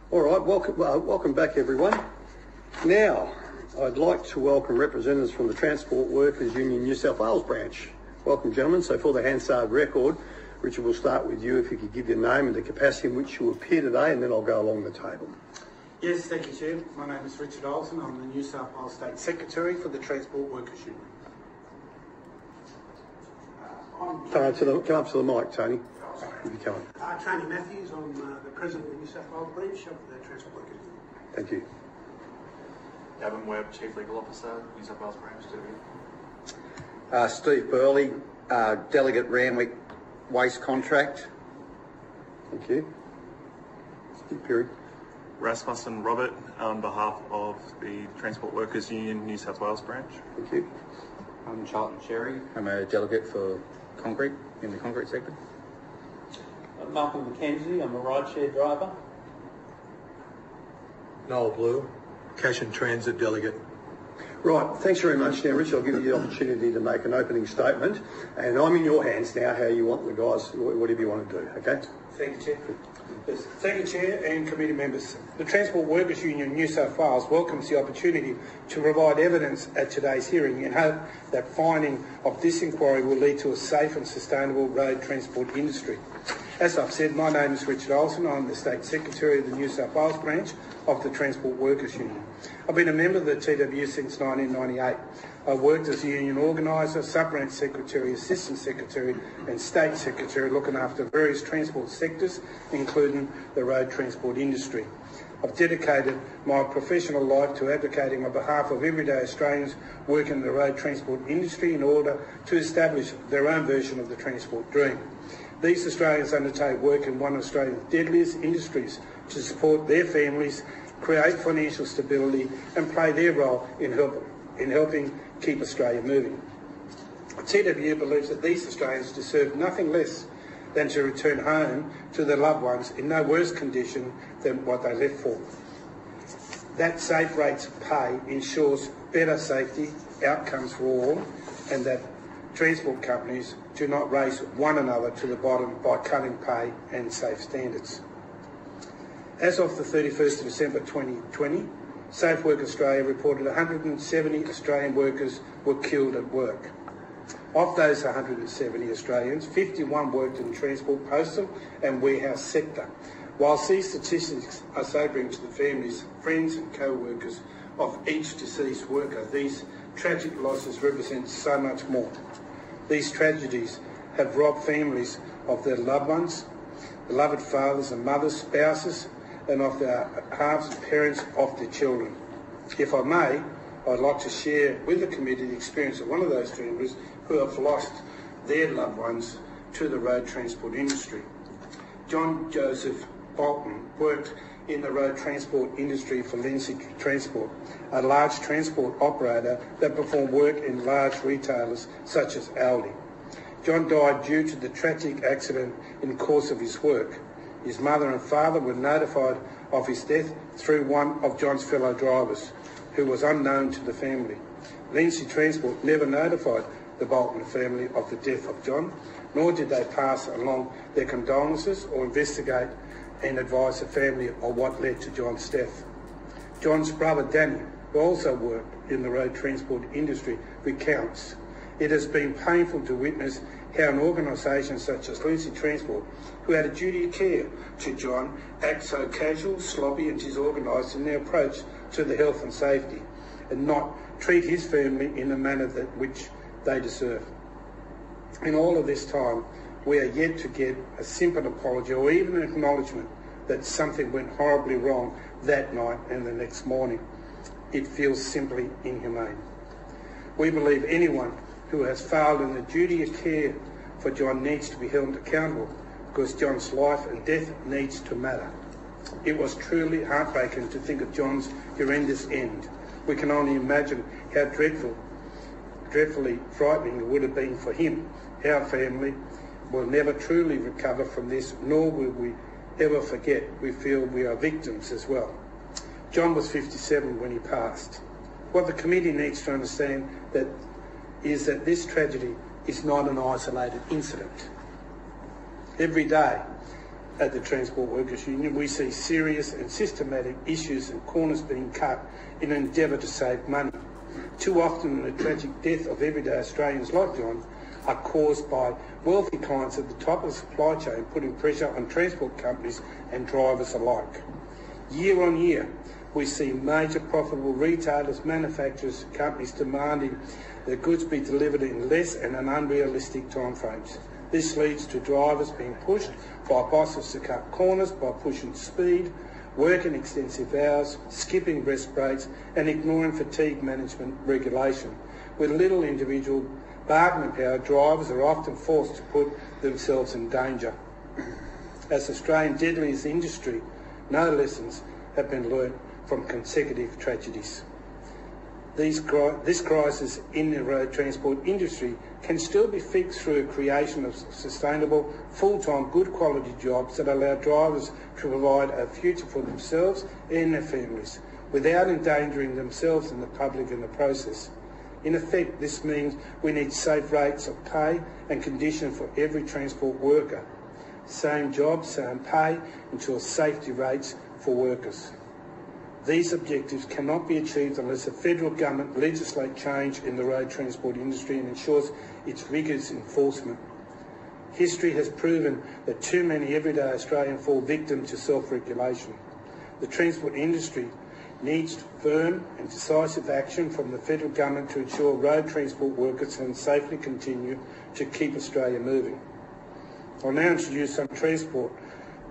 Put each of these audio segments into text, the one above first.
All right, welcome back everyone. Now, I'd like to welcome representatives from the Transport Workers Union New South Wales branch. Welcome, gentlemen. So for the Hansard record, Richard, we'll start with you. If you could give your name and the capacity in which you appear today, and then I'll go along the table. Yes, thank you, Chair. My name is Richard Olsen. I'm the New South Wales State Secretary for the Transport Workers Union. Come up to the mic, Tony. If you come. Tony Matthews, I'm the President of the New South Wales branch of the Transport Workers Union. Thank you. Gavin Webb, Chief Legal Officer, New South Wales branch, TWU. Steve Burley, Delegate Randwick Waste Contract. Thank you. Steve Perry. Rasmussen Robert, on behalf of the Transport Workers Union New South Wales branch. Thank you. I'm Charlton Cherry. I'm a delegate for concrete in the concrete sector. I'm Malcolm Mckenzie. I'm a rideshare driver. Noel Blue, Cash and Transit Delegate. Right, thanks very much. Now, Rich, I'll give you the opportunity to make an opening statement, and I'm in your hands now how you want the guys, whatever you want to do, okay? Thank you, Chair. Yes. Thank you, Chair and committee members. The Transport Workers Union New South Wales welcomes the opportunity to provide evidence at today's hearing and hope that finding of this inquiry will lead to a safe and sustainable road transport industry. As I've said, my name is Richard Olsen. I'm the State Secretary of the New South Wales branch of the Transport Workers Union. I've been a member of the TWU since 1998. I've worked as a union organiser, sub-branch secretary, assistant secretary and state secretary looking after various transport sectors, including the road transport industry. I've dedicated my professional life to advocating on behalf of everyday Australians working in the road transport industry in order to establish their own version of the transport dream. These Australians undertake work in one of Australia's deadliest industries to support their families, create financial stability and play their role in helping keep Australia moving. TWU believes that these Australians deserve nothing less than to return home to their loved ones in no worse condition than what they left for. That safe rates of pay ensures better safety outcomes for all, and that transport companies do not race one another to the bottom by cutting pay and safe standards. As of the 31st of December 2020, Safe Work Australia reported 170 Australian workers were killed at work. Of those 170 Australians, 51 worked in the transport, postal and warehouse sector. Whilst these statistics are sobering to the families, friends and co-workers of each deceased worker, these tragic losses represent so much more. These tragedies have robbed families of their loved ones, beloved fathers and mothers, spouses, and of their halves and parents of their children. If I may, I'd like to share with the committee the experience of one of those families who have lost their loved ones to the road transport industry. John Joseph Bolton worked in the road transport industry for Lindsay Transport, a large transport operator that performed work in large retailers such as Aldi. John died due to the tragic accident in the course of his work. His mother and father were notified of his death through one of John's fellow drivers, who was unknown to the family. Lindsay Transport never notified the Bolton family of the death of John, nor did they pass along their condolences or investigate and advise the family of what led to John's death. John's brother Danny, who also worked in the road transport industry, recounts, "It has been painful to witness how an organisation such as Lindsay Transport, who had a duty of care to John, act so casual, sloppy and disorganised in their approach to the health and safety, and not treat his family in the manner which they deserve." In all of this time, we are yet to get a simple apology or even an acknowledgement that something went horribly wrong that night and the next morning. It feels simply inhumane. We believe anyone who has failed in the duty of care for John needs to be held accountable, because John's life and death needs to matter. It was truly heartbreaking to think of John's horrendous end. We can only imagine how dreadfully frightening it would have been for him. Our family will never truly recover from this, nor will we ever forget. We feel we are victims as well. John was 57 when he passed. What the committee needs to understand is that this tragedy is not an isolated incident. Every day, at the Transport Workers Union, we see serious and systematic issues and corners being cut in an endeavour to save money. Too often the tragic death of everyday Australians like John are caused by wealthy clients at the top of the supply chain putting pressure on transport companies and drivers alike. Year on year, we see major profitable retailers, manufacturers, companies demanding that goods be delivered in less and unrealistic timeframes. This leads to drivers being pushed by bosses to cut corners by pushing speed, working extensive hours, skipping rest breaks and ignoring fatigue management regulation. With little individual bargaining power, drivers are often forced to put themselves in danger. As Australia's deadliest industry, no lessons have been learnt from consecutive tragedies. This crisis in the road transport industry can still be fixed through a creation of sustainable, full-time, good quality jobs that allow drivers to provide a future for themselves and their families without endangering themselves and the public in the process. In effect, this means we need safe rates of pay and conditions for every transport worker. Same job, same pay, ensure safety rates for workers. These objectives cannot be achieved unless the federal government legislates change in the road transport industry and ensures its rigorous enforcement. History has proven that too many everyday Australians fall victim to self-regulation. The transport industry needs firm and decisive action from the federal government to ensure road transport workers can safely continue to keep Australia moving. I'll now introduce some transport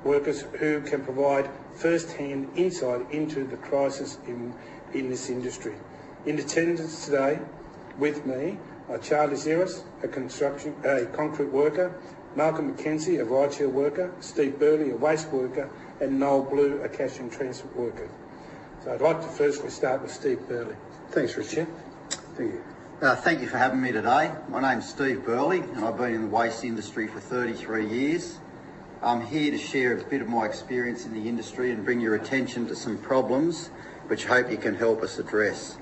workers who can provide first-hand insight into the crisis in this industry. In attendance today with me are Charlie Zeros, a concrete worker, Malcolm Mckenzie, a rideshare worker, Steve Burley, a waste worker, and Noel Blue, a cash and transport worker. So I'd like to firstly start with Steve Burley. Thanks, Richard. Thank you. Thank you for having me today. My name's Steve Burley and I've been in the waste industry for 33 years. I'm here to share a bit of my experience in the industry and bring your attention to some problems which I hope you can help us address.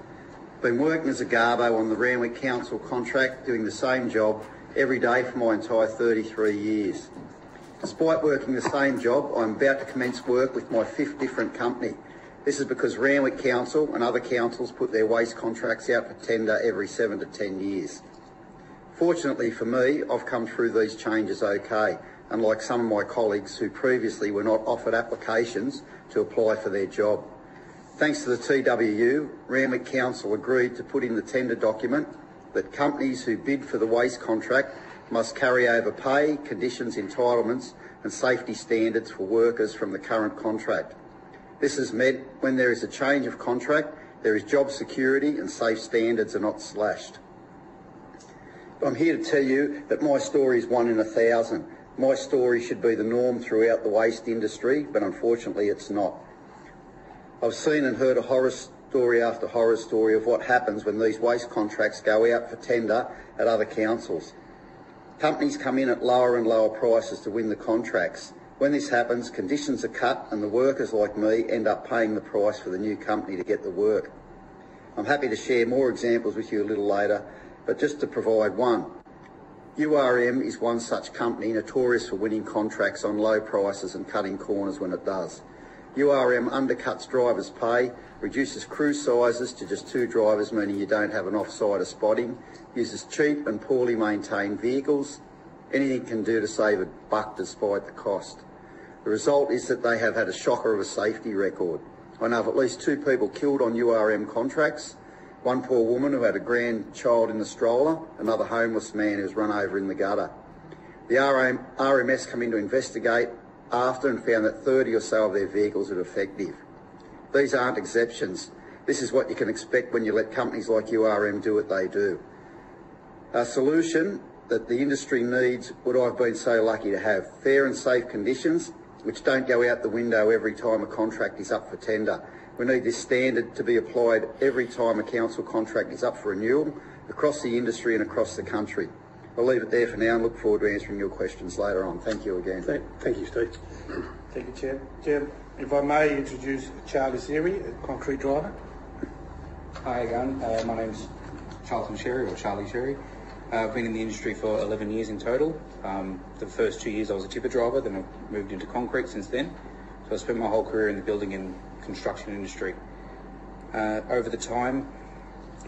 I've been working as a Garbo on the Randwick Council contract, doing the same job every day for my entire 33 years. Despite working the same job, I'm about to commence work with my 5th different company. This is because Randwick Council and other councils put their waste contracts out for tender every 7 to 10 years. Fortunately for me, I've come through these changes okay, unlike some of my colleagues who previously were not offered applications to apply for their job. Thanks to the TWU, Randwick Council agreed to put in the tender document that companies who bid for the waste contract must carry over pay, conditions, entitlements and safety standards for workers from the current contract. This has meant when there is a change of contract, there is job security and safe standards are not slashed. I'm here to tell you that my story is 1 in 1,000. My story should be the norm throughout the waste industry, but unfortunately it's not. I've seen and heard a horror story after horror story of what happens when these waste contracts go out for tender at other councils. Companies come in at lower and lower prices to win the contracts. When this happens, conditions are cut and the workers like me end up paying the price for the new company to get the work. I'm happy to share more examples with you a little later, but just to provide one. URM is one such company notorious for winning contracts on low prices and cutting corners when it does. URM undercuts drivers' pay, reduces crew sizes to just 2 drivers, meaning you don't have an off-sider spotting, uses cheap and poorly maintained vehicles, anything it can do to save a buck despite the cost. The result is that they have had a shocker of a safety record. I know of at least 2 people killed on URM contracts, one poor woman who had a grandchild in the stroller, another homeless man who was run over in the gutter. The RMS come in to investigate after and found that 30 or so of their vehicles are defective. These aren't exceptions. This is what you can expect when you let companies like URM do what they do. A solution that the industry needs, what I've been so lucky to have: fair and safe conditions which don't go out the window every time a contract is up for tender. We need this standard to be applied every time a council contract is up for renewal across the industry and across the country. I'll leave it there for now and look forward to answering your questions later on. Thank you again. Thank you, Steve. Thank you, Chair. Chair, if I may introduce Charlie Sherry, a concrete driver. Hi again, my name's Charlton Sherry, or Charlie Sherry. I've been in the industry for 11 years in total. The first 2 years I was a tipper driver, then I've moved into concrete since then. So I spent my whole career in the building and construction industry. Over the time,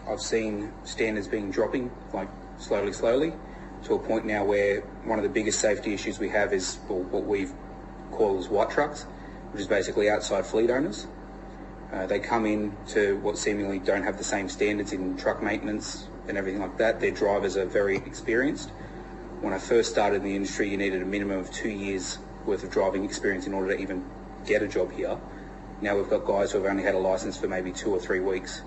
I've seen standards being dropping, like slowly, to a point now where one of the biggest safety issues we have is what we call as white trucks, which is basically outside fleet owners. They come in to what seemingly don't have the same standards in truck maintenance and everything like that. Their drivers are very experienced. When I first started in the industry, you needed a minimum of 2 years worth of driving experience in order to even get a job here. Now we've got guys who have only had a license for maybe 2 or 3 weeks,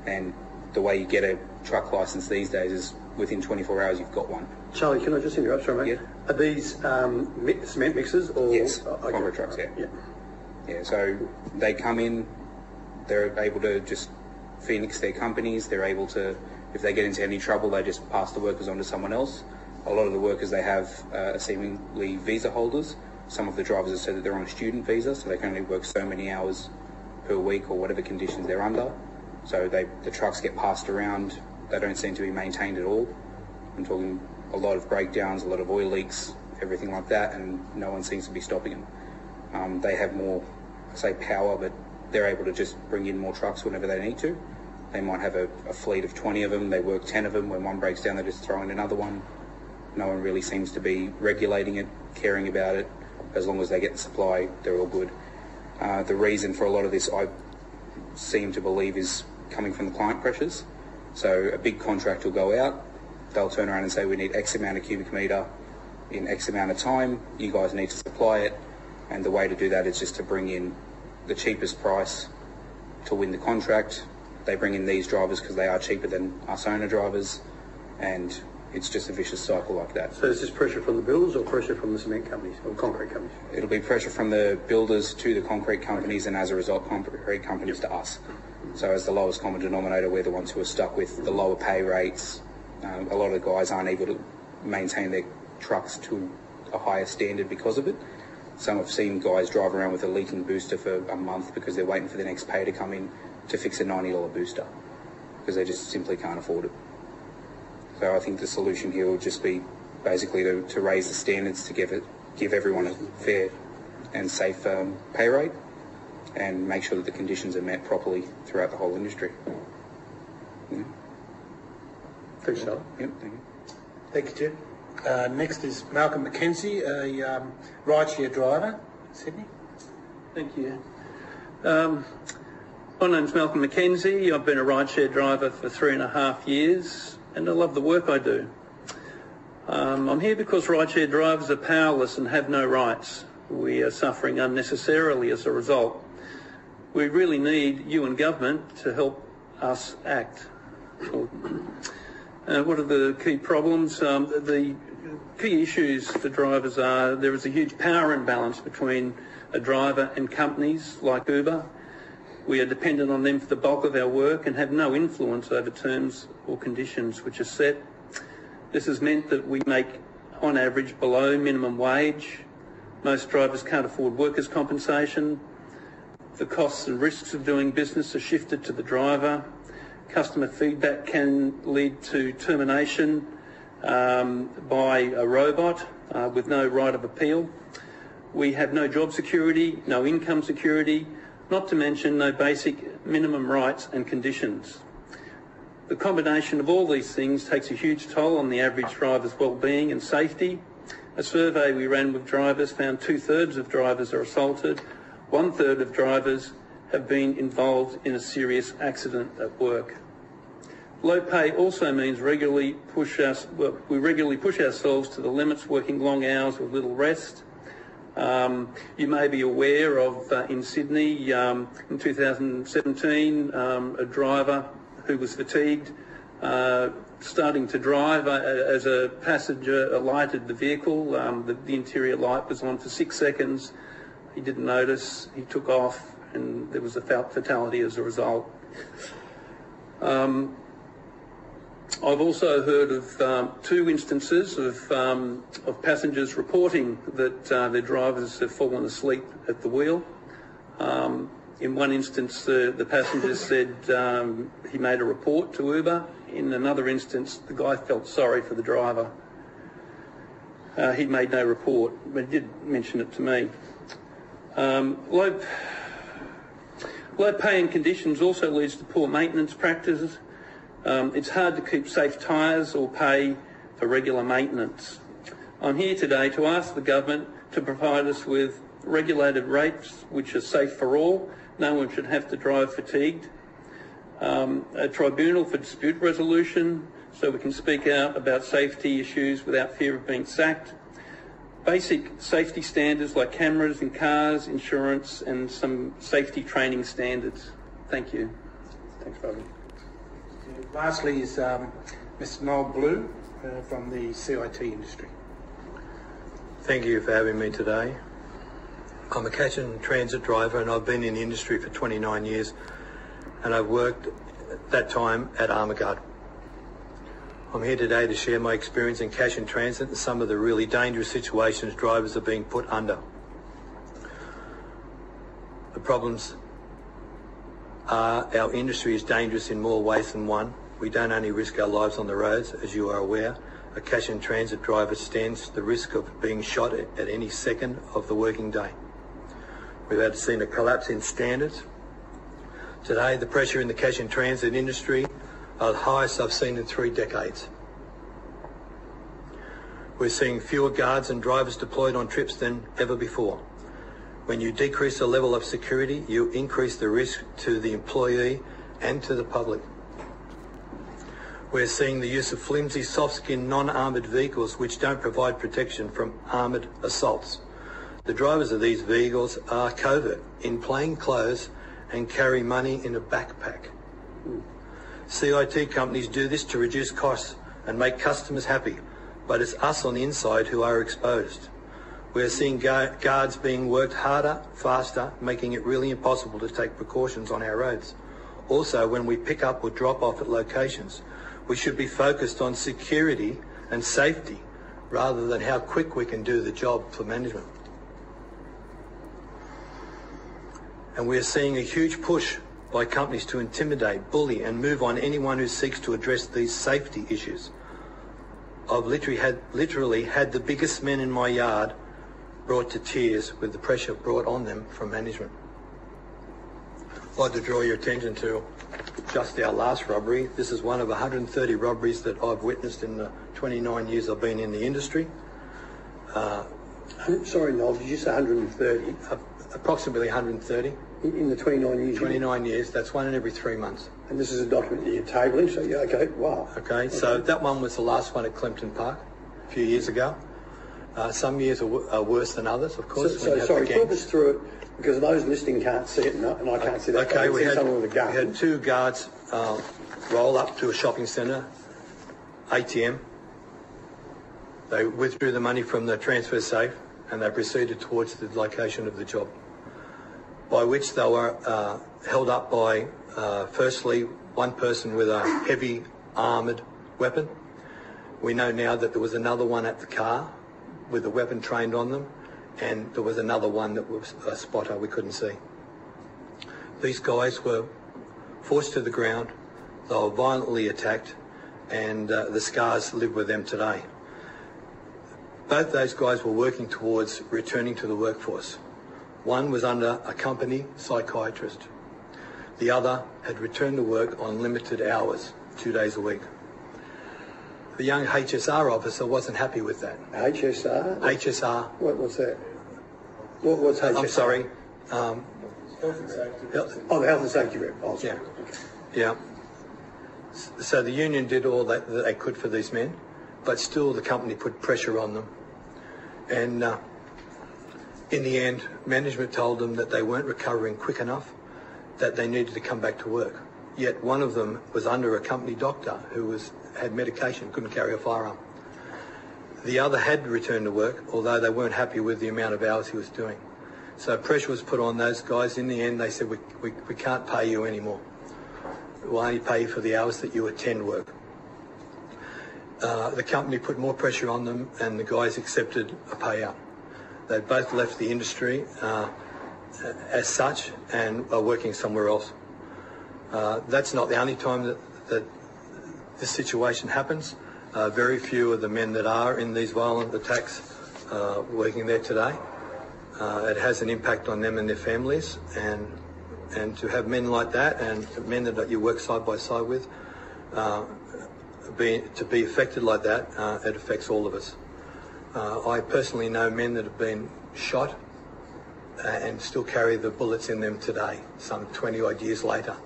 and the way you get a truck license these days is within 24 hours you've got one. Charlie, can I just interrupt, sorry, mate? Yeah. Are these cement mixers or? Yes, okay. concrete trucks, yeah. Yeah. Yeah, so they come in, they're able to just phoenix their companies, they're able to, if they get into any trouble, they just pass the workers on to someone else. A lot of the workers they have are seemingly visa holders. Some of the drivers have said that they're on a student visa, so they can only work so many hours per week or whatever conditions they're under. So the trucks get passed around, they don't seem to be maintained at all. I'm talking a lot of breakdowns, a lot of oil leaks, everything like that, and no one seems to be stopping them. They have more, I say power, but they're able to just bring in more trucks whenever they need to. They might have a fleet of 20 of them, they work 10 of them. When one breaks down, they just throw in another one. No one really seems to be regulating it, caring about it. As long as they get the supply, they're all good. The reason for a lot of this, I seem to believe, is coming from the client pressures. So a big contract will go out, they'll turn around and say, we need X amount of cubic metre in X amount of time, you guys need to supply it, and the way to do that is just to bring in the cheapest price to win the contract. They bring in these drivers because they are cheaper than us owner drivers, and it's just a vicious cycle like that. So is this pressure from the builders or pressure from the cement companies or concrete companies? It'll be pressure from the builders to the concrete companies, and as a result, concrete companies to us. So as the lowest common denominator, we're the ones who are stuck with the lower pay rates. A lot of the guys aren't able to maintain their trucks to a higher standard because of it. Some have seen guys drive around with a leaking booster for a month because they're waiting for the next pay to come in to fix a $90 booster because they just simply can't afford it. So I think the solution here will just be basically to raise the standards to give everyone a fair and safe pay rate and make sure that the conditions are met properly throughout the whole industry. Yeah. Thanks, Charlie. Yep, thank you. Thank you, Chair. Next is Malcolm Mckenzie, a rideshare driver, Sydney. Thank you. My name's Malcolm Mckenzie. I've been a rideshare driver for 3.5 years, and I love the work I do. I'm here because rideshare drivers are powerless and have no rights. We are suffering unnecessarily as a result. We really need you and government to help us act. What are the key problems? The key issues for drivers are there is a huge power imbalance between a driver and companies like Uber. We are dependent on them for the bulk of our work and have no influence over terms or conditions which are set. This has meant that we make, on average, below minimum wage. Most drivers can't afford workers' compensation. The costs and risks of doing business are shifted to the driver. Customer feedback can lead to termination by a robot with no right of appeal. We have no job security, no income security, not to mention no basic minimum rights and conditions. The combination of all these things takes a huge toll on the average driver's well-being and safety. A survey we ran with drivers found 2/3 of drivers are assaulted, 1/3 of drivers have been involved in a serious accident at work. Low pay also means we regularly push ourselves to the limits, working long hours with little rest. You may be aware of in Sydney in 2017 a driver who was fatigued starting to drive as a passenger alighted the vehicle. The interior light was on for 6 seconds. He didn't notice, he took off, and there was a fatality as a result. I've also heard of 2 instances of passengers reporting that their drivers have fallen asleep at the wheel. In one instance, the passenger said he made a report to Uber. In another instance, the guy felt sorry for the driver. He made no report, but he did mention it to me. Low pay and conditions also leads to poor maintenance practices. It's hard to keep safe tyres or pay for regular maintenance. I'm here today to ask the government to provide us with regulated rates which are safe for all. No one should have to drive fatigued. A tribunal for dispute resolution so we can speak out about safety issues without fear of being sacked. Basic safety standards like cameras in cars, insurance, and some safety training standards. Thank you. Thanks, Bobby. Lastly is Mr. Noel Blue from the CIT industry. Thank you for having me today. I'm a cash and transit driver and I've been in the industry for 29 years and I've worked at that time at Armaguard. I'm here today to share my experience in cash and transit and some of the really dangerous situations drivers are being put under. The problems are our industry is dangerous in more ways than one. We don't only risk our lives on the roads, as you are aware. A cash and transit driver stands the risk of being shot at any second of the working day. We've seen a collapse in standards. Today, the pressure in the cash and transit industry are the highest I've seen in 3 decades. We're seeing fewer guards and drivers deployed on trips than ever before. When you decrease the level of security, you increase the risk to the employee and to the public. We're seeing the use of flimsy, soft-skinned, non-armoured vehicles which don't provide protection from armoured assaults. The drivers of these vehicles are covert, in plain clothes, and carry money in a backpack. CIT companies do this to reduce costs and make customers happy, but it's us on the inside who are exposed. We're seeing guards being worked harder, faster, making it really impossible to take precautions on our roads. Also, when we pick up or drop off at locations, we should be focused on security and safety rather than how quick we can do the job for management. And we're seeing a huge push by companies to intimidate, bully and move on anyone who seeks to address these safety issues. I've literally had the biggest men in my yard brought to tears with the pressure brought on them from management. I'd like to draw your attention to just our last robbery. This is one of 130 robberies that I've witnessed in the 29 years I've been in the industry. Sorry, Noel, did you say 130? Approximately 130. In the 29 years? 29 years, that's one in every 3 months. And this is a document that you're tabling, so yeah, okay, wow. Okay, so that one was the last one at Clempton Park a few years ago. Some years are worse than others, of course. So sorry, talk us through it, because those listening can't see it, and I can't see that. Okay, we had 2 guards roll up to a shopping centre, ATM. They withdrew the money from the transfer safe, and they proceeded towards the location of the job, by which they were held up by, firstly, one person with a heavy armoured weapon. We know now that there was another one at the car with a weapon trained on them, and there was another one that was a spotter we couldn't see. These guys were forced to the ground, they were violently attacked, and the scars live with them today. Both those guys were working towards returning to the workforce. One was under a company psychiatrist. The other had returned to work on limited hours, 2 days a week. The young HSR officer wasn't happy with that. HSR? HSR. What's that? What's HSR? I'm sorry. Health and safety. Oh, the health and safety rep. Oh, sorry. Yeah. Okay. Yeah. So the union did all that they could for these men, but still the company put pressure on them. And in the end, management told them that they weren't recovering quick enough, that they needed to come back to work. Yet one of them was under a company doctor who had medication, couldn't carry a firearm. The other had returned to work, although they weren't happy with the amount of hours he was doing. So pressure was put on those guys. In the end, they said, we can't pay you anymore. We'll only pay you for the hours that you attend work. The company put more pressure on them and the guys accepted a payout. They both left the industry. as such and are working somewhere else. That's not the only time that this situation happens. Very few of the men that are in these violent attacks are working there today. It has an impact on them and their families, and to have men like that and men that you work side by side with to be affected like that, it affects all of us. I personally know men that have been shot and still carry the bullets in them today, some 20 odd years later.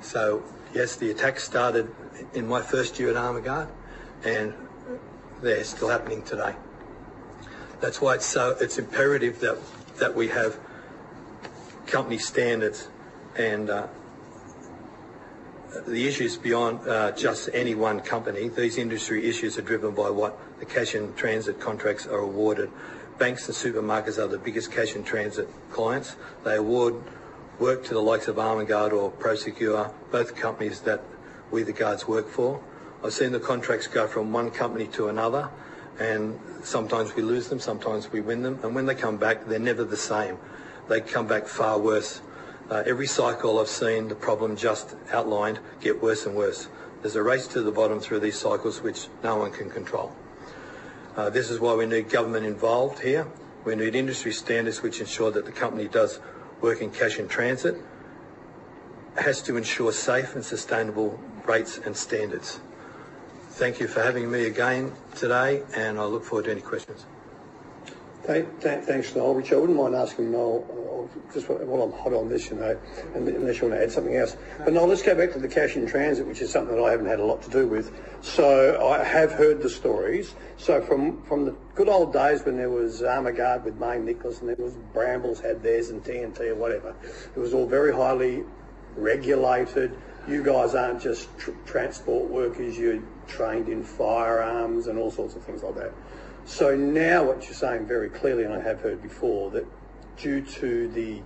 So yes, the attack started in my first year at Armour Guard, and they're still happening today. That's why it's imperative that we have company standards and the issues beyond just any one company. These industry issues are driven by what the cash and transit contracts are awarded. Banks and supermarkets are the biggest cash and transit clients. They award work to the likes of Armour Guard or ProSecure, both companies that we the guards work for. I've seen the contracts go from one company to another, and sometimes we lose them, sometimes we win them, and when they come back, they're never the same. They come back far worse. Every cycle I've seen the problem just outlined get worse and worse. There's a race to the bottom through these cycles which no one can control. This is why we need government involved here. We need industry standards which ensure that the company does work in cash and transit. It has to ensure safe and sustainable rates and standards. Thank you for having me again today, and I look forward to any questions. Thanks, Noel. Richard, I wouldn't mind asking Noel, just while I'm hot on this, unless you want to add something else. But Noel, let's go back to the cash in transit, which is something that I haven't had a lot to do with. So I have heard the stories. So from the good old days when there was Armour Guard with Main Nicholas, and there was Brambles had theirs and TNT or whatever, it was all very highly regulated. You guys aren't just transport workers, you're trained in firearms and all sorts of things like that. So now what you're saying very clearly, and I have heard before, that due to the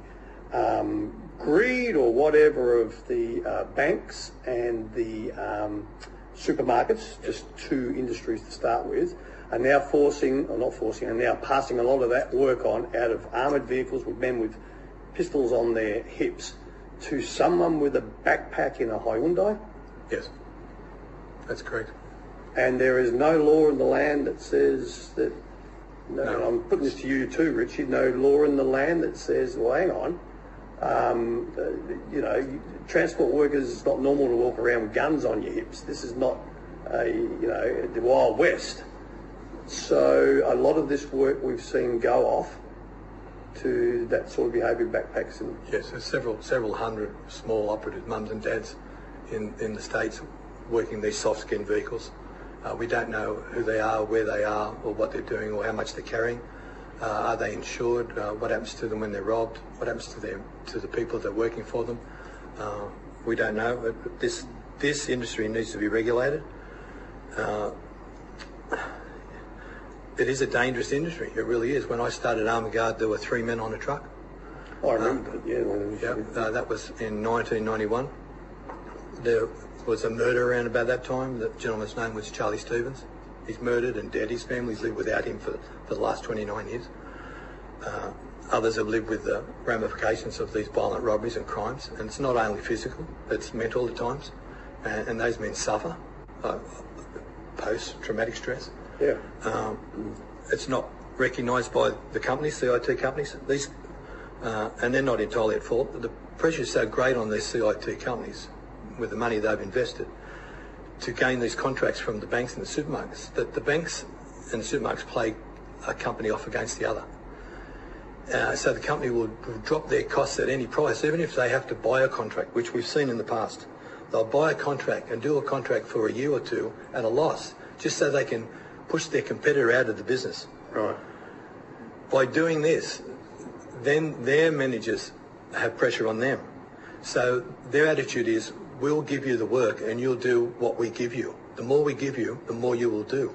greed or whatever of the banks and the supermarkets, just two industries to start with, are now are now passing a lot of that work on out of armoured vehicles with men with pistols on their hips to someone with a backpack in a Hyundai? Yes, that's correct. And there is no law in the land that says that, No. and I'm putting this to you too, Richard, no law in the land that says, well, hang on, transport workers, it's not normal to walk around with guns on your hips. This is not the Wild West. So a lot of this work we've seen go off to that sort of behaviour, backpacks and... Yes, there's several hundred small operatives, mums and dads in the States working these soft-skinned vehicles. We don't know who they are, where they are, or what they're doing, or how much they're carrying. Are they insured? What happens to them when they're robbed? What happens to the people that are working for them? We don't know. This industry needs to be regulated. It is a dangerous industry. It really is. When I started Armour Guard, there were 3 men on a truck. I remember that, that was in 1991. There was a murder around about that time. The gentleman's name was Charlie Stevens. He's murdered and dead. His family's lived without him for the last 29 years. Others have lived with the ramifications of these violent robberies and crimes. And it's not only physical, it's mental at times. And those men suffer post-traumatic stress. Yeah. It's not recognised by the companies, CIT companies. And they're not entirely at fault. The pressure is so great on these CIT companies with the money they've invested to gain these contracts from the banks and the supermarkets, that the banks and the supermarkets play a company off against the other. So the company will drop their costs at any price, even if they have to buy a contract, which we've seen in the past. They'll buy a contract and do a contract for a year or two at a loss, just so they can push their competitor out of the business. Right. By doing this, then their managers have pressure on them. So their attitude is, we'll give you the work and you'll do what we give you. The more we give you, the more you will do.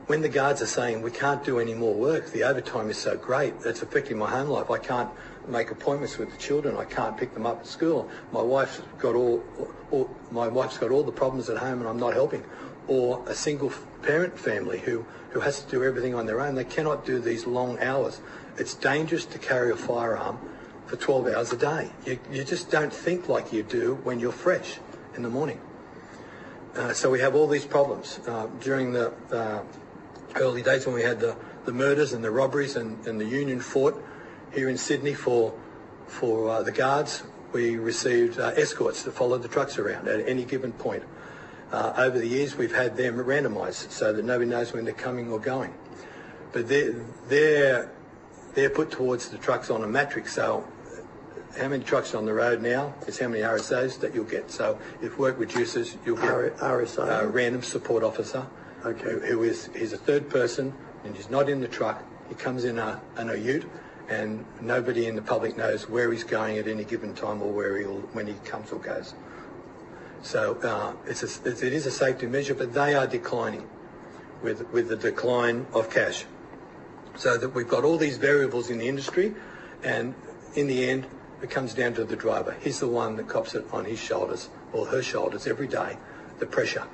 When the guards are saying, we can't do any more work, the overtime is so great, it's affecting my home life. I can't make appointments with the children. I can't pick them up at school. My wife's got all the problems at home and I'm not helping. Or a single parent family who has to do everything on their own. They cannot do these long hours. It's dangerous to carry a firearm for 12 hours a day. You just don't think like you do when you're fresh in the morning. So we have all these problems. During the early days when we had the murders and the robberies and the Union fought here in Sydney for the guards, we received escorts that followed the trucks around at any given point. Over the years, we've had them randomised so that nobody knows when they're coming or going. But they're put towards the trucks on a matrix. So how many trucks are on the road now is how many RSOs that you'll get. So if work reduces, you'll get RSO? a random support officer. Okay. He's a third person and he's not in the truck. He comes in a ute, and nobody in the public knows where he's going at any given time or when he comes or goes. So it is a safety measure, but they are declining with the decline of cash. So that we've got all these variables in the industry, and in the end, it comes down to the driver. He's the one that cops it on his shoulders or her shoulders every day. The pressure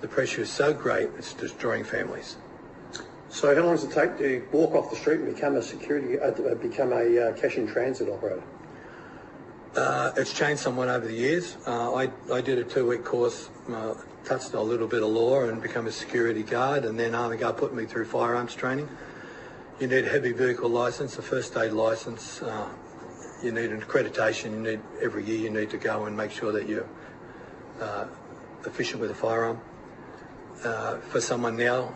is so great, it's destroying families. So how long does it take to walk off the street and become a cash in transit operator? It's changed somewhat over the years. I did a 2-week course, touched a little bit of law and become a security guard, and then Army Guard put me through firearms training. You need a heavy vehicle licence, a first aid licence. You need an accreditation. Every year you need to go and make sure that you're efficient with a firearm. For someone now,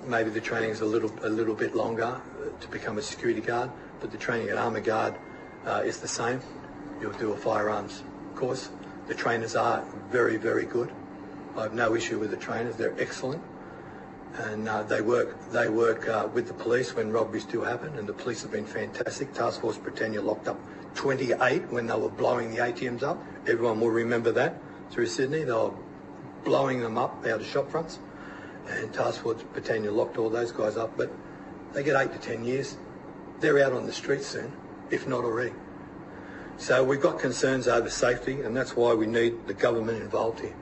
maybe the training is a little bit longer to become a security guard, but the training at Army Guard is the same. You'll do a firearms course. The trainers are very, very good. I have no issue with the trainers. They're excellent. And they work with the police when robberies do happen, and the police have been fantastic. Task Force Britannia locked up 28 when they were blowing the ATMs up. Everyone will remember that through Sydney. They were blowing them up out of shop fronts, and Task Force Britannia locked all those guys up. But they get 8 to 10 years. They're out on the streets soon, if not already. So we've got concerns over safety, and that's why we need the government involved here.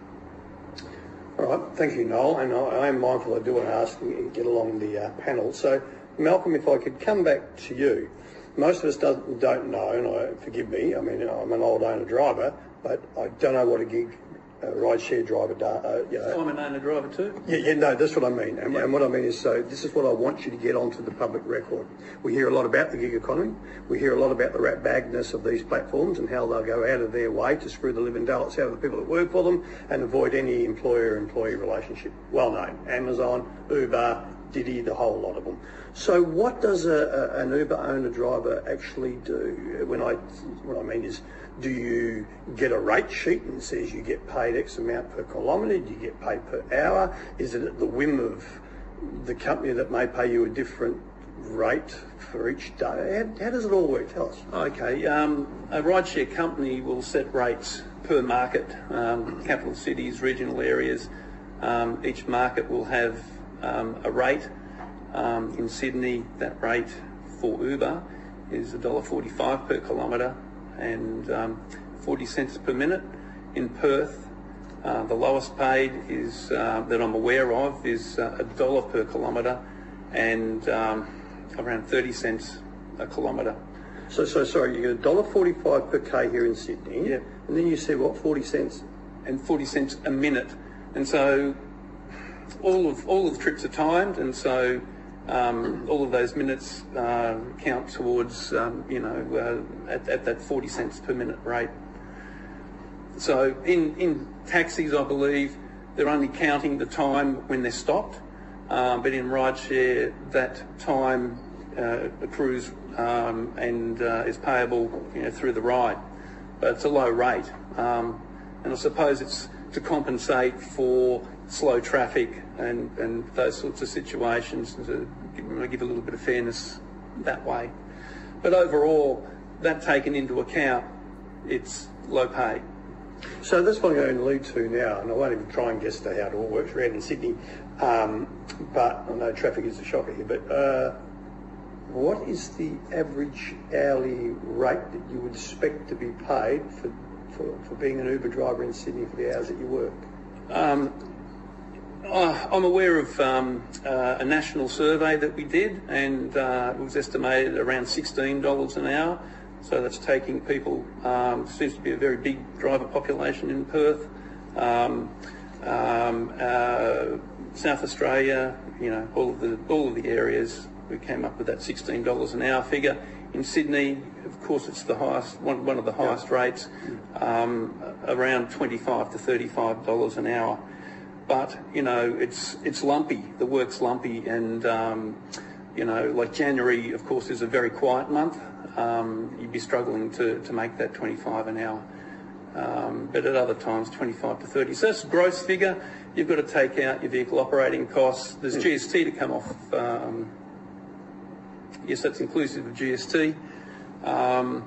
All right, thank you, Noel. And I am mindful I do want to ask you to get along the panel. So, Malcolm, if I could come back to you. Most of us don't know, and forgive me, I mean, I'm an old owner-driver, but I don't know what a gig rideshare driver does. I'm an owner-driver too. No, that's what I mean. And what I mean is, so this is what I want you to get onto the public record. We hear a lot about the gig economy. We hear a lot about the rat bagness of these platforms and how they'll go out of their way to screw the living daylights out of the people that work for them and avoid any employer-employee relationship. Well known. Amazon, Uber, Diddy, the whole lot of them. So what does an Uber owner-driver actually do? What I mean is, do you get a rate sheet and it says you get paid X amount per kilometre? Do you get paid per hour? Is it at the whim of the company that may pay you a different rate for each day? How does it all work? Tell us. Okay, a rideshare company will set rates per market, capital cities, regional areas. Each market will have a rate. In Sydney, that rate for Uber is $1.45 per kilometre and 40 cents per minute. In Perth, the lowest paid is that I'm aware of is $1 per kilometre and around 30 cents a kilometre. So sorry, you get $1.45 per K here in Sydney. Yeah. And then you said what, 40 cents? And 40 cents a minute. And so all of the trips are timed, and so all of those minutes count towards, at that 40 cents per minute rate. So in taxis, I believe, they're only counting the time when they're stopped, but in rideshare, that time accrues and is payable through the ride. But it's a low rate. And I suppose it's to compensate for slow traffic and those sorts of situations, to give a little bit of fairness that way. But overall, that taken into account, it's low pay. So that's what I'm going to allude to now, and I won't even try and guess how it all works around in Sydney, but I know traffic is a shocker here, but what is the average hourly rate that you would expect to be paid for being an Uber driver in Sydney for the hours that you work? I'm aware of a national survey that we did, and it was estimated around $16 an hour. So that's taking people, seems to be a very big driver population in Perth, South Australia, you know, all of the areas. We came up with that $16 an hour figure. In Sydney, of course, it's the highest, one of the highest rates, around $25 to $35 an hour. But, you know, it's lumpy. The work's lumpy, and, you know, like January, of course, is a very quiet month. You'd be struggling to make that 25 an hour. But at other times, 25 to 30. So that's a gross figure. You've got to take out your vehicle operating costs. There's GST to come off. Yes, that's inclusive of GST. And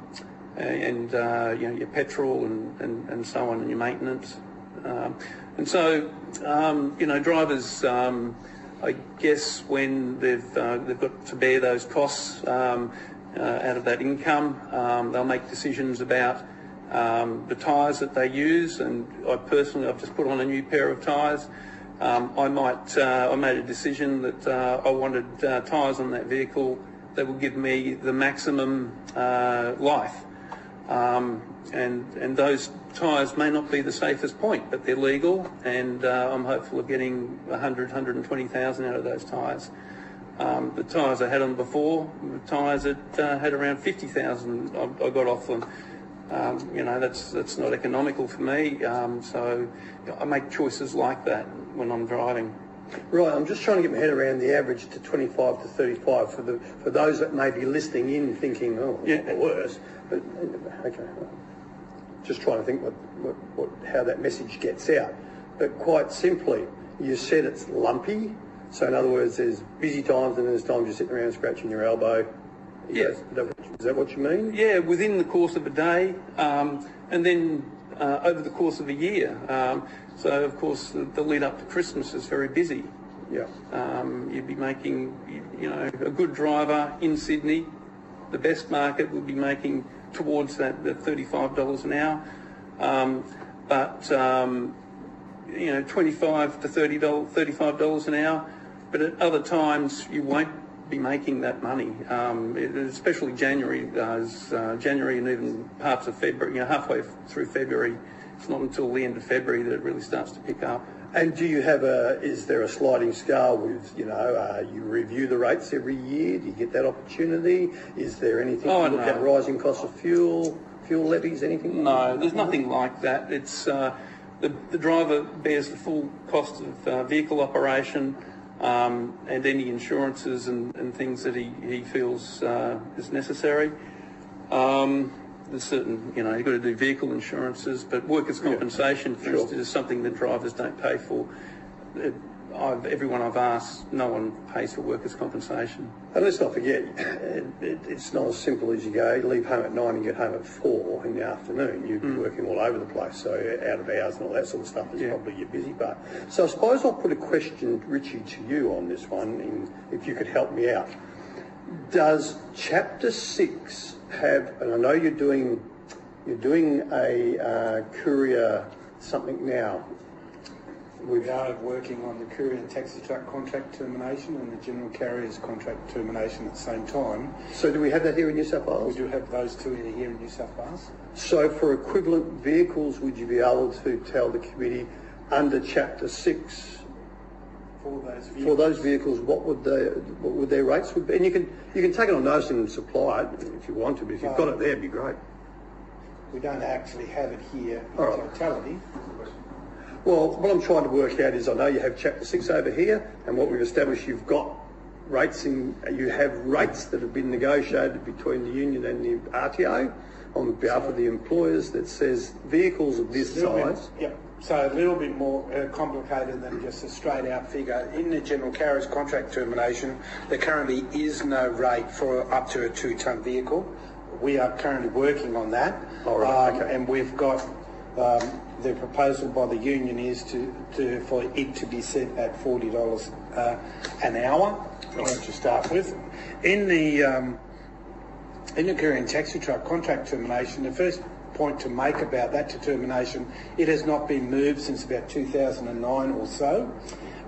you know, your petrol and so on, and your maintenance. And so, you know, drivers, I guess when they've got to bear those costs out of that income, they'll make decisions about the tyres that they use. And I've just put on a new pair of tyres. I made a decision that I wanted tyres on that vehicle that will give me the maximum life. And those tyres may not be the safest point, but they're legal, and I'm hopeful of getting 120,000 out of those tyres. The tyres I had on before, the tyres that had around 50,000, I got off them. You know, that's not economical for me, so I make choices like that when I'm driving. Right, I'm just trying to get my head around the average to 25 to 35 for those that may be listening in thinking, oh, it's not worse. But okay, just trying to think how that message gets out. But quite simply, you said it's lumpy. So in other words, there's busy times and there's times you're sitting around scratching your elbow. Yes. Is that what you mean? Yeah, within the course of a day, and then over the course of a year. So, of course, the lead up to Christmas is very busy. Yeah. You'd be making, you know, a good driver in Sydney, the best market would be making towards that $35 an hour. But, you know, $25 to $35 an hour. But at other times, you won't be making that money, especially January and even parts of February, you know, halfway through February. It's not until the end of February that it really starts to pick up. And do you have is there a sliding scale with, you know, you review the rates every year? Do you get that opportunity? Is there anything to look at, rising costs of fuel levies, anything? No, there's nothing like that. It's the driver bears the full cost of vehicle operation and any insurances and things that he feels is necessary. There's certain, you know, you've got to do vehicle insurances, but workers' compensation, for instance, is something that drivers don't pay for. Everyone I've asked, no one pays for workers' compensation. And let's not forget, it's not as simple as you leave home at 9 and get home at 4 in the afternoon. You'd be working all over the place, so out of hours and all that sort of stuff is probably your busy part. So I suppose I'll put a question, Richie, to you on this one, if you could help me out. Does Chapter 6 have, and I know you're doing a courier something now. We are working on the courier and taxi truck contract termination and the general carriers contract termination at the same time. So do we have that here in New South Wales? We do have those two here in New South Wales. So for equivalent vehicles, would you be able to tell the committee under Chapter 6 for those vehicles what would their rates would be? And you can take it on notice and supply it if you want to, but if you've got it there, it'd be great. We don't actually have it here in totality. Well, what I'm trying to work out is I know you have Chapter 6 over here, and what we've established, you've got rates you have rates that have been negotiated between the union and the RTO on behalf of the employers that says vehicles of this size. So a little bit more complicated than just a straight out figure. In the general carriers contract termination, there currently is no rate for up to a 2-tonne vehicle. We are currently working on that. And we've got the proposal by the union is for it to be set at $40 an hour to start with. In the courier and taxi truck contract termination, the first point to make about that determination, it has not been moved since about 2009 or so,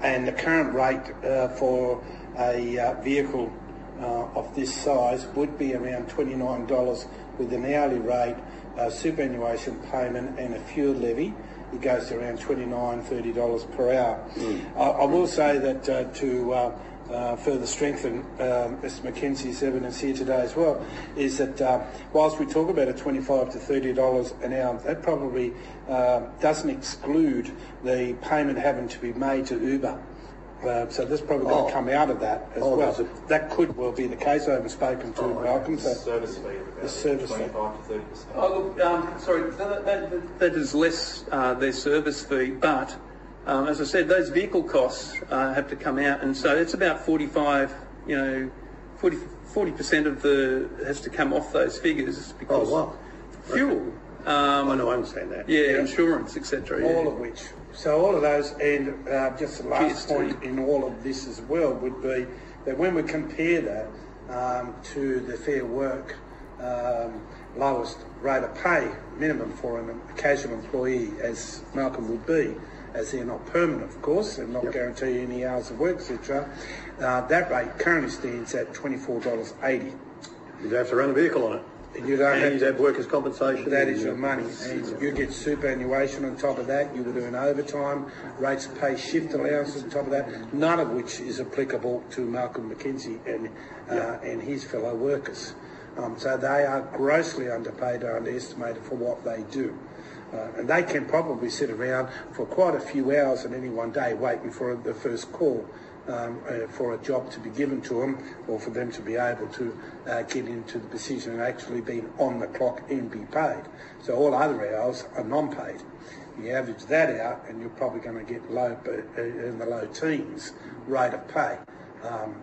and the current rate for a vehicle of this size would be around $29 with an hourly rate, superannuation payment and a fuel levy. It goes to around $29, $30 per hour. I will say that to further strengthen Mr Mckenzie's evidence here today as well, is that whilst we talk about a $25 to $30 an hour, that probably doesn't exclude the payment having to be made to Uber. So this probably going to come out of that as well. That could well be the case. I haven't spoken to Malcolm. The service fee the service fee. 25 to 30%. Oh, look, sorry, that is less their service fee, but as I said, those vehicle costs have to come out, and so it's about 40% of the has to come off those figures because fuel. I know, I understand that. Yeah, insurance, etc. All of which. So all of those, and just the last point in all of this as well would be that when we compare that to the Fair Work lowest rate of pay minimum for a casual employee, as Malcolm would be, as they're not permanent, of course, and not guarantee any hours of work, etc. That rate currently stands at $24.80. You'd have to run a vehicle on it. You don't have you'd have workers' compensation. That is your money. And you get superannuation on top of that. You would earn overtime, rates of pay, shift allowance on top of that, none of which is applicable to Malcolm Mckenzie and his fellow workers. So they are grossly underpaid or underestimated for what they do. And they can probably sit around for quite a few hours in any one day waiting for the first call for a job to be given to them, or for them to be able to get into the position and actually being on the clock and be paid. So all other hours are non-paid. You average that out and you're probably going to get in the low teens rate of pay.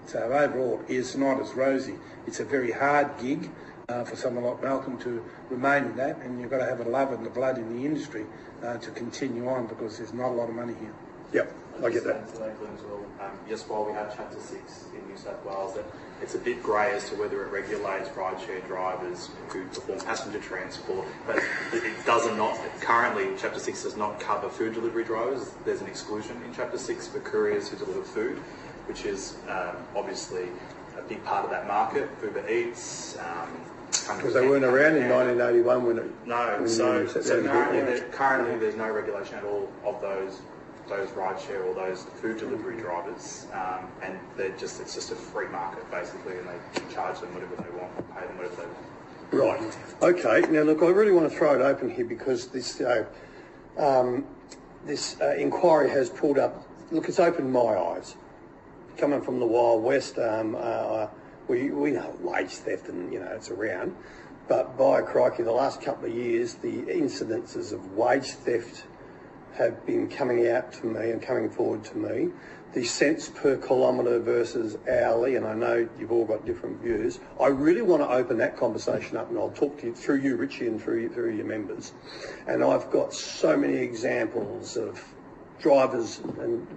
So overall it's not as rosy. It's a very hard gig for someone like Malcolm to remain in that, and you've got to have a love and the blood in the industry to continue on, because there's not a lot of money here. Yep, I get that. Just while we have Chapter 6 in New South Wales, that it's a bit grey as to whether it regulates rideshare drivers who perform passenger transport, but it does not, currently Chapter 6 does not cover food delivery drivers. There's an exclusion in Chapter 6 for couriers who deliver food, which is obviously a big part of that market. Uber Eats, because they weren't around in 1981 when it... No, so currently there's no regulation at all of those rideshare or those food delivery drivers, and it's just a free market basically, and they can charge them whatever they want, pay them whatever they want. Right. Okay. Now look, I really want to throw it open here, because this inquiry has pulled up. Look, it's opened my eyes. Coming from the Wild West, we know wage theft, and it's around. But by crikey, the last couple of years, the incidences of wage theft have been coming out to me and coming forward to me. The cents per kilometre versus hourly, and I know you've all got different views. I really want to open that conversation up, and I'll talk to you through you, Richie, and through your members. And I've got so many examples of drivers, and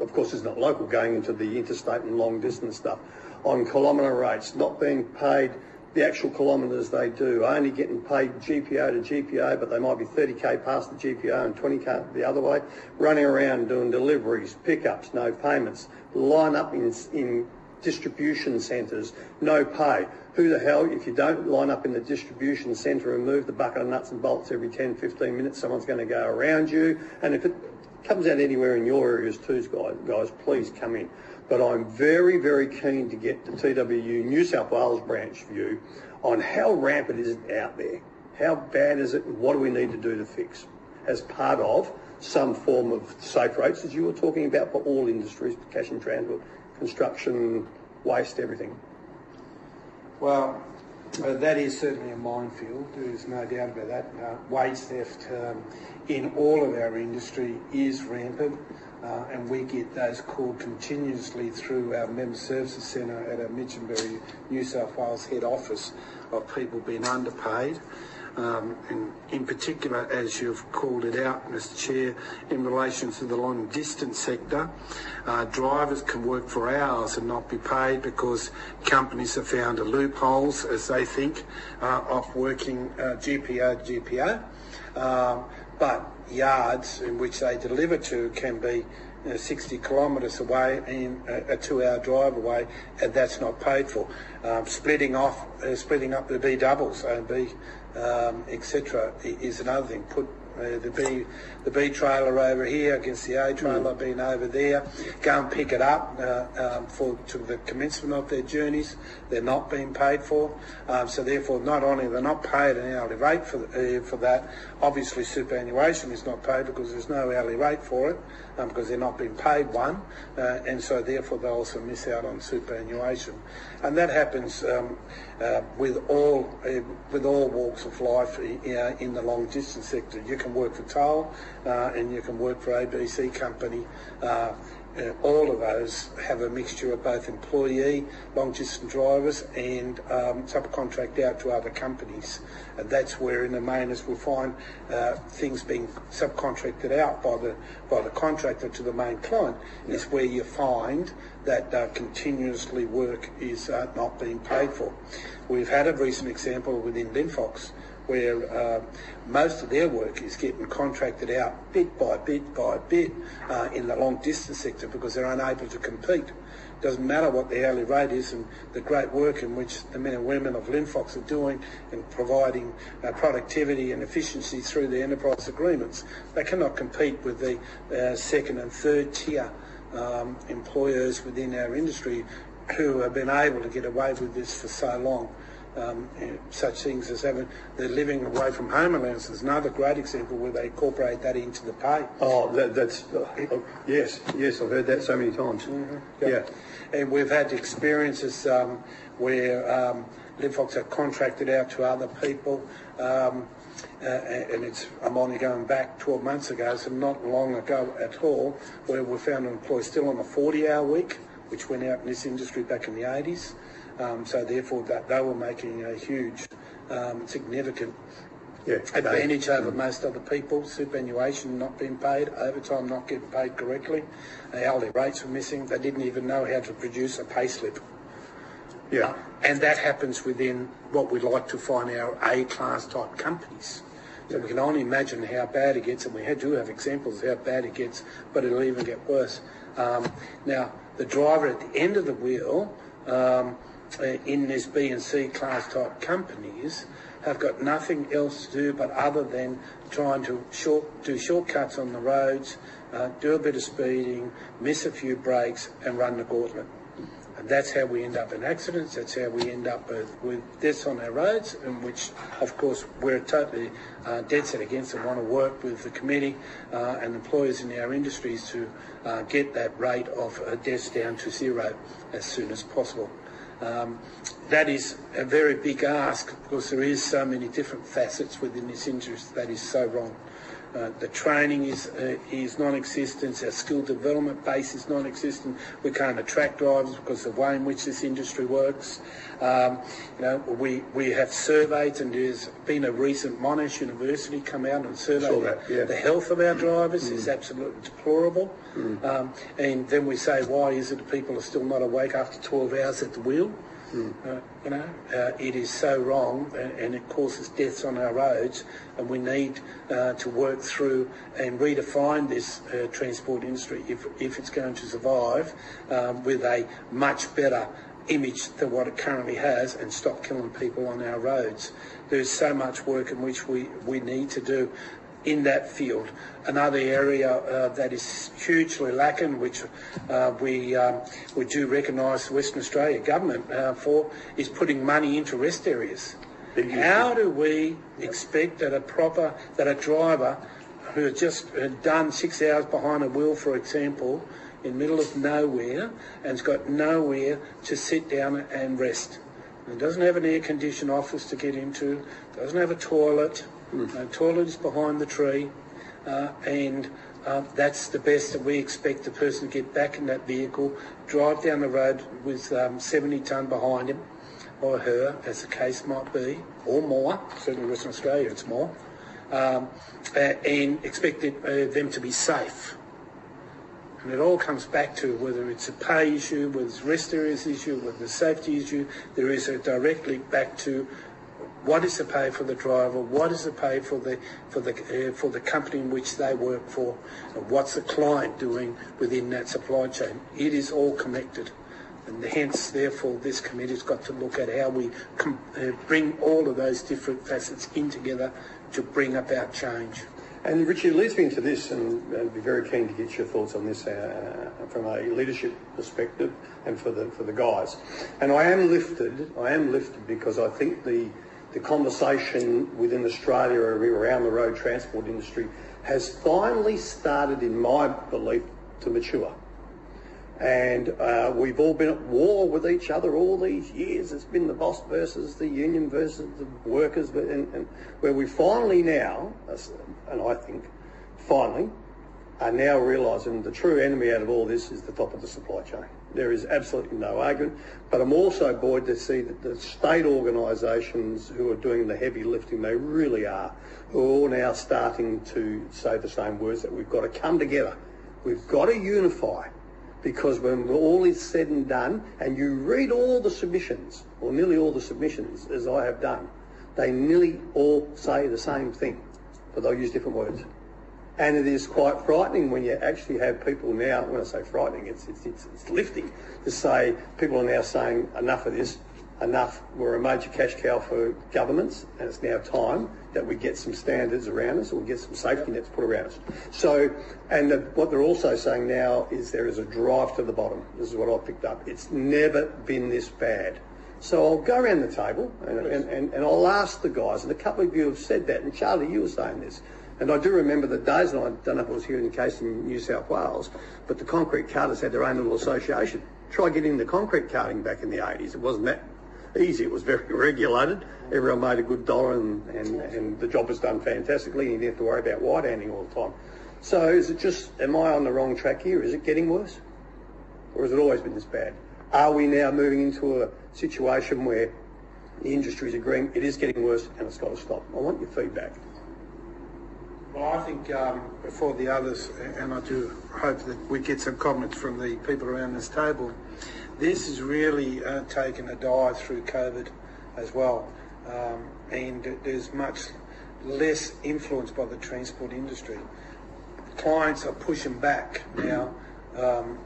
of course it's not local, going into the interstate and long distance stuff, on kilometre rates, not being paid the actual kilometres they do, only getting paid GPO to GPO, but they might be 30k past the GPO and 20k the other way, running around doing deliveries, pickups, no payments, line up in distribution centres, no pay. Who the hell, if you don't line up in the distribution centre and move the bucket of nuts and bolts every 10, 15 minutes, someone's going to go around you. And if it comes out anywhere in your areas too, guys, please come in. But I'm very, very keen to get the TWU New South Wales branch view on how rampant is it out there, how bad is it, and what do we need to do to fix as part of some form of safe rates, as you were talking about, for all industries, cash and transport, construction, waste, everything. Well, that is certainly a minefield. There's no doubt about that. Wage theft in all of our industry is rampant. And we get those called continuously through our Member Services Centre at our Mickenzie, New South Wales head office, of people being underpaid. And in particular, as you've called it out, Mr Chair, in relation to the long distance sector, drivers can work for hours and not be paid because companies have found loopholes, as they think, of working GPO to GPO. But yards in which they deliver to can be 60 kilometres away and a 2-hour drive away, and that's not paid for. Splitting up the B doubles, A and B, etc., is another thing. Put the B trailer over here against the A trailer being over there. Go and pick it up to the commencement of their journeys. They're not being paid for. So therefore, not only they're not paid an hourly rate for that, obviously superannuation is not paid because there's no hourly rate for it because they're not being paid one, and so therefore they also miss out on superannuation. And that happens with all walks of life in the long distance sector. You can work for Toll and you can work for ABC Company. All of those have a mixture of both employee, long distance drivers and subcontract out to other companies. And that's where in the mainers we'll find things being subcontracted out by the contractor to the main client is where you find that continuously work is not being paid for. We've had a recent example within Linfox where most of their work is getting contracted out bit by bit by bit in the long distance sector because they're unable to compete. Doesn't matter what the hourly rate is, and the great work in which the men and women of Linfox are doing in providing productivity and efficiency through the enterprise agreements. They cannot compete with the second and third tier employers within our industry who have been able to get away with this for so long. Such things as having the living away from home allowance is another great example where they incorporate that into the pay. Oh, that's yes, I've heard that so many times. Yeah. And we've had experiences where Linfox have contracted out to other people, and I'm only going back 12 months ago, so not long ago at all, where we found an employee still on a 40-hour week, which went out in this industry back in the 80s. So therefore, that they were making a huge, significant advantage over most other people. Superannuation not being paid, overtime not getting paid correctly, hourly rates were missing. They didn't even know how to produce a pay slip. Yeah. And that happens within what we like to find our A-class type companies. So we can only imagine how bad it gets, and we do have examples of how bad it gets, but it'll even get worse. Now, the driver at the end of the wheel, in this B and C class type companies have got nothing else to do but other than trying to do shortcuts on the roads, do a bit of speeding, miss a few breaks and run the gauntlet. And that's how we end up in accidents, that's how we end up with deaths on our roads, in which of course we're totally dead set against and want to work with the committee and employers in our industries to get that rate of deaths down to zero as soon as possible. That is a very big ask because there is so many different facets within this industry that is so wrong. The training is non-existent, our skill development base is non-existent, we can't attract drivers because of the way in which this industry works. We have surveys, and there's been a recent Monash University come out and survey the health of our drivers is absolutely deplorable. And then we say, why is it that people are still not awake after 12 hours at the wheel? It is so wrong, and it causes deaths on our roads, and we need to work through and redefine this transport industry if it's going to survive with a much better image than what it currently has, and stop killing people on our roads. There's so much work in which we need to do in that field. Another area that is hugely lacking, which we do recognise the Western Australia government for, is putting money into rest areas. How do we expect that a driver who has just done 6 hours behind a wheel, for example, in the middle of nowhere, and has got nowhere to sit down and rest? It doesn't have an air-conditioned office to get into, doesn't have a toilet, the toilet is behind the tree, and that's the best that we expect the person to get back in that vehicle, drive down the road with 70 tonne behind him, or her, as the case might be, or more, certainly Western Australia it's more, and expect them to be safe. And it all comes back to whether it's a pay issue, whether it's rest areas issue, whether it's a safety issue. There is a direct link back to What is the pay for the driver? What is the pay for the company in which they work for? And what's the client doing within that supply chain? It is all connected. And hence, therefore, this committee's got to look at how we bring all of those different facets in together to bring about change. And Richie, it leads me into this, and I'd be very keen to get your thoughts on this from a leadership perspective and for the guys. And I am lifted because I think the conversation within Australia around the road transport industry has finally started, in my belief, to mature. And we've all been at war with each other all these years. It's been the boss versus the union versus the workers, and where we finally now, and I think finally, are now realising the true enemy out of all this is the top of the supply chain. There is absolutely no argument, but I'm also buoyed to see that the state organisations who are doing the heavy lifting, they really are, who are all now starting to say the same words, that we've got to come together. We've got to unify. Because when all is said and done, and you read all the submissions, or nearly all the submissions, as I have done, they nearly all say the same thing, but they'll use different words. And it is quite frightening when you actually have people now, when I say frightening, it's lifting, to say people are now saying enough of this, enough, we're a major cash cow for governments, and it's now time that we get some standards around us, or we get some safety nets put around us. So, and what they're also saying now is there is a drive to the bottom. This is what I picked up. It's never been this bad. So I'll go around the table and I'll ask the guys, and a couple of you have said that, and Charlie, you were saying this, and I do remember the days, and I don't know if it was here in the case in New South Wales, but the concrete carters had their own little association. Try getting the concrete carting back in the 80s. It wasn't that easy. It was very regulated. Everyone made a good dollar, and the job was done fantastically, and you didn't have to worry about white handing all the time. So is it just, am I on the wrong track here? Is it getting worse? Or has it always been this bad? Are we now moving into a situation where the industry is agreeing it is getting worse and it's got to stop? I want your feedback. Well, I think before the others, and I do hope that we get some comments from the people around this table, this has really taken a dive through COVID as well, and there's much less influence by the transport industry. Clients are pushing back now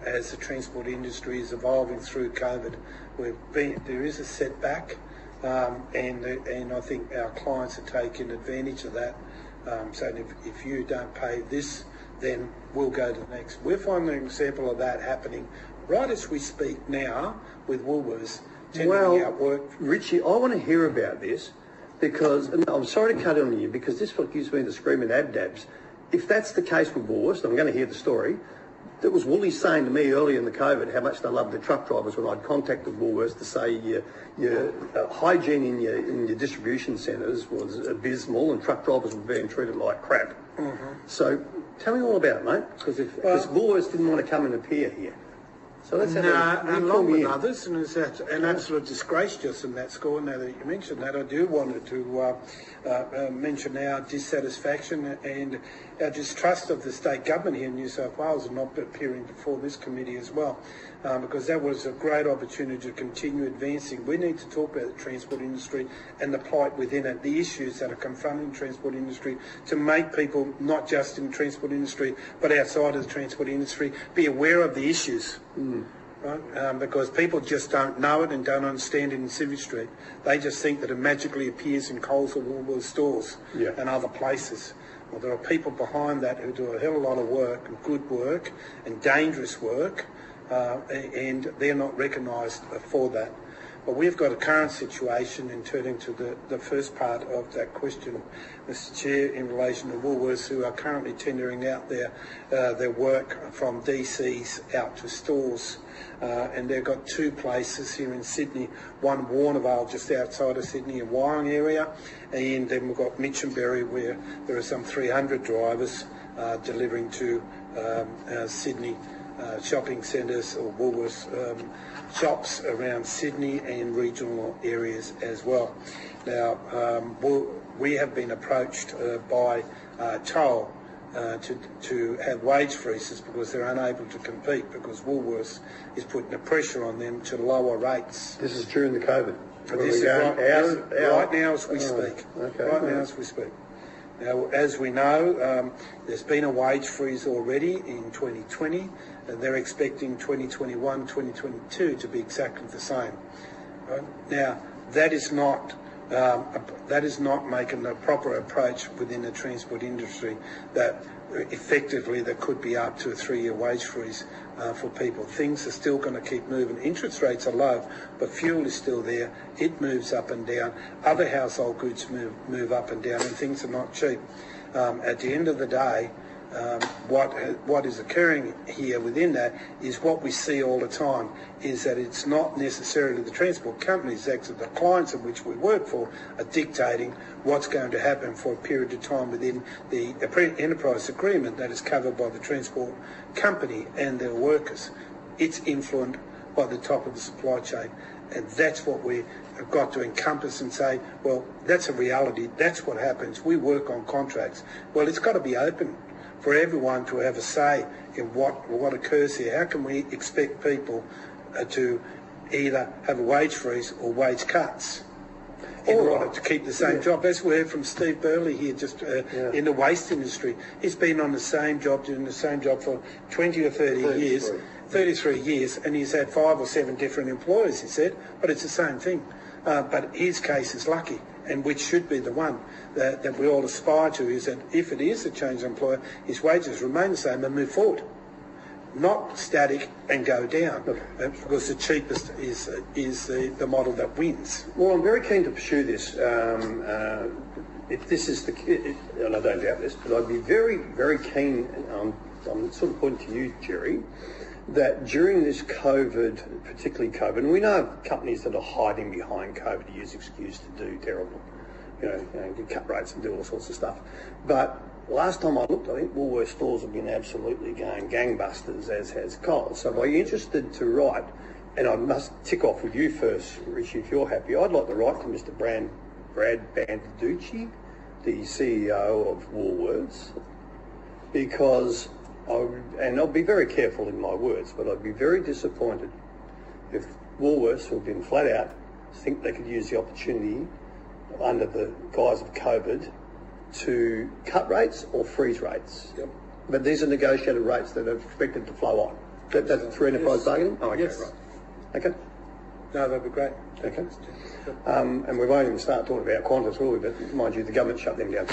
as the transport industry is evolving through COVID. There is a setback, and I think our clients are taking advantage of that. Saying if you don't pay this, then we'll go to the next. We're finding an example of that happening right as we speak now with Woolworths tendering out work. Richie, I want to hear about this because, and I'm sorry to cut in on you, because this gives me the screaming abdabs. If that's the case with Woolworths, I'm going to hear the story. That was Woolies saying to me early in the COVID how much they loved the truck drivers when I'd contacted Woolworths to say your hygiene in your distribution centres was abysmal and truck drivers were being treated like crap. Mm-hmm. So tell me all about it, mate, because Woolworths didn't want to come and appear here. So let's have along with others, and it's an absolute disgrace just in that score. Now that you mentioned that, I do want to mention our dissatisfaction and our distrust of the state government here in New South Wales and not appearing before this committee as well, because that was a great opportunity to continue advancing. We need to talk about the transport industry and the plight within it, the issues that are confronting the transport industry, to make people, not just in the transport industry, but outside of the transport industry, be aware of the issues. Mm. Right? Because people just don't know it and don't understand it in Civic Street. They just think that it magically appears in Coles or Woolworths stores and other places. Well, there are people behind that who do a hell of a lot of work, and good work, and dangerous work, and they're not recognised for that. But we've got a current situation, in turning to the first part of that question, Mr Chair, in relation to Woolworths, who are currently tendering out their work from DCs out to stores. And they've got two places here in Sydney, one Warnervale just outside of Sydney, in Wyong area, and then we've got Minchinbury, where there are some 300 drivers delivering to Sydney shopping centres or Woolworths shops around Sydney and regional areas as well. Now, we have been approached by Toll to have wage freezes because they're unable to compete, because Woolworths is putting the pressure on them to lower rates. This is during the COVID? This is right now as we speak. Okay. Right now as we speak. Now, as we know, there's been a wage freeze already in 2020, and they're expecting 2021, 2022 to be exactly the same. Right? Now, that is not making a proper approach within the transport industry that effectively there could be up to a 3-year wage freeze for people. Things are still going to keep moving. Interest rates are low, but fuel is still there. It moves up and down. Other household goods move up and down, and things are not cheap. At the end of the day, what is occurring here within that is what we see all the time, is that it's not necessarily the transport companies, actually the clients of which we work for, are dictating what's going to happen for a period of time within the enterprise agreement that is covered by the transport company and their workers. It's influenced by the top of the supply chain, and that's what we have got to encompass and say, well, that's a reality, that's what happens, we work on contracts. Well, it's got to be open for everyone to have a say in what occurs here. How can we expect people to either have a wage freeze or wage cuts in order to keep the same job? As we heard from Steve Burley here, just in the waste industry, he's been on the same job, doing the same job for 20 or 30 years, 33 years, and he's had 5 or 7 different employers, he said, but it's the same thing. But his case is lucky, and which should be the one that we all aspire to, is that if it is a change of employer, his wages remain the same and move forward, not static and go down, because the cheapest is the model that wins. Well, I'm very keen to pursue this. If this is and I don't doubt this, but I'd be very, very keen, I'm sort of pointing to you, Jerry, that during this COVID, particularly COVID, and we know companies that are hiding behind COVID to use excuse to do terrible, cut rates and do all sorts of stuff. But last time I looked, I think Woolworths stores have been absolutely going gangbusters, as has Coles. So are you interested to write, and I must tick off with you first, Richie, if you're happy, I'd like to write to Mr. Brad Banducci, the CEO of Woolworths, because and I'll be very careful in my words, but I'd be very disappointed if Woolworths, who have been flat out, think they could use the opportunity under the guise of COVID to cut rates or freeze rates. Yep. But these are negotiated rates that are expected to flow on. That's through enterprise bargaining? Oh, okay, right. Okay. No, that'd be great. Okay. And we won't even start talking about Qantas, will we? But mind you, the government shut them down.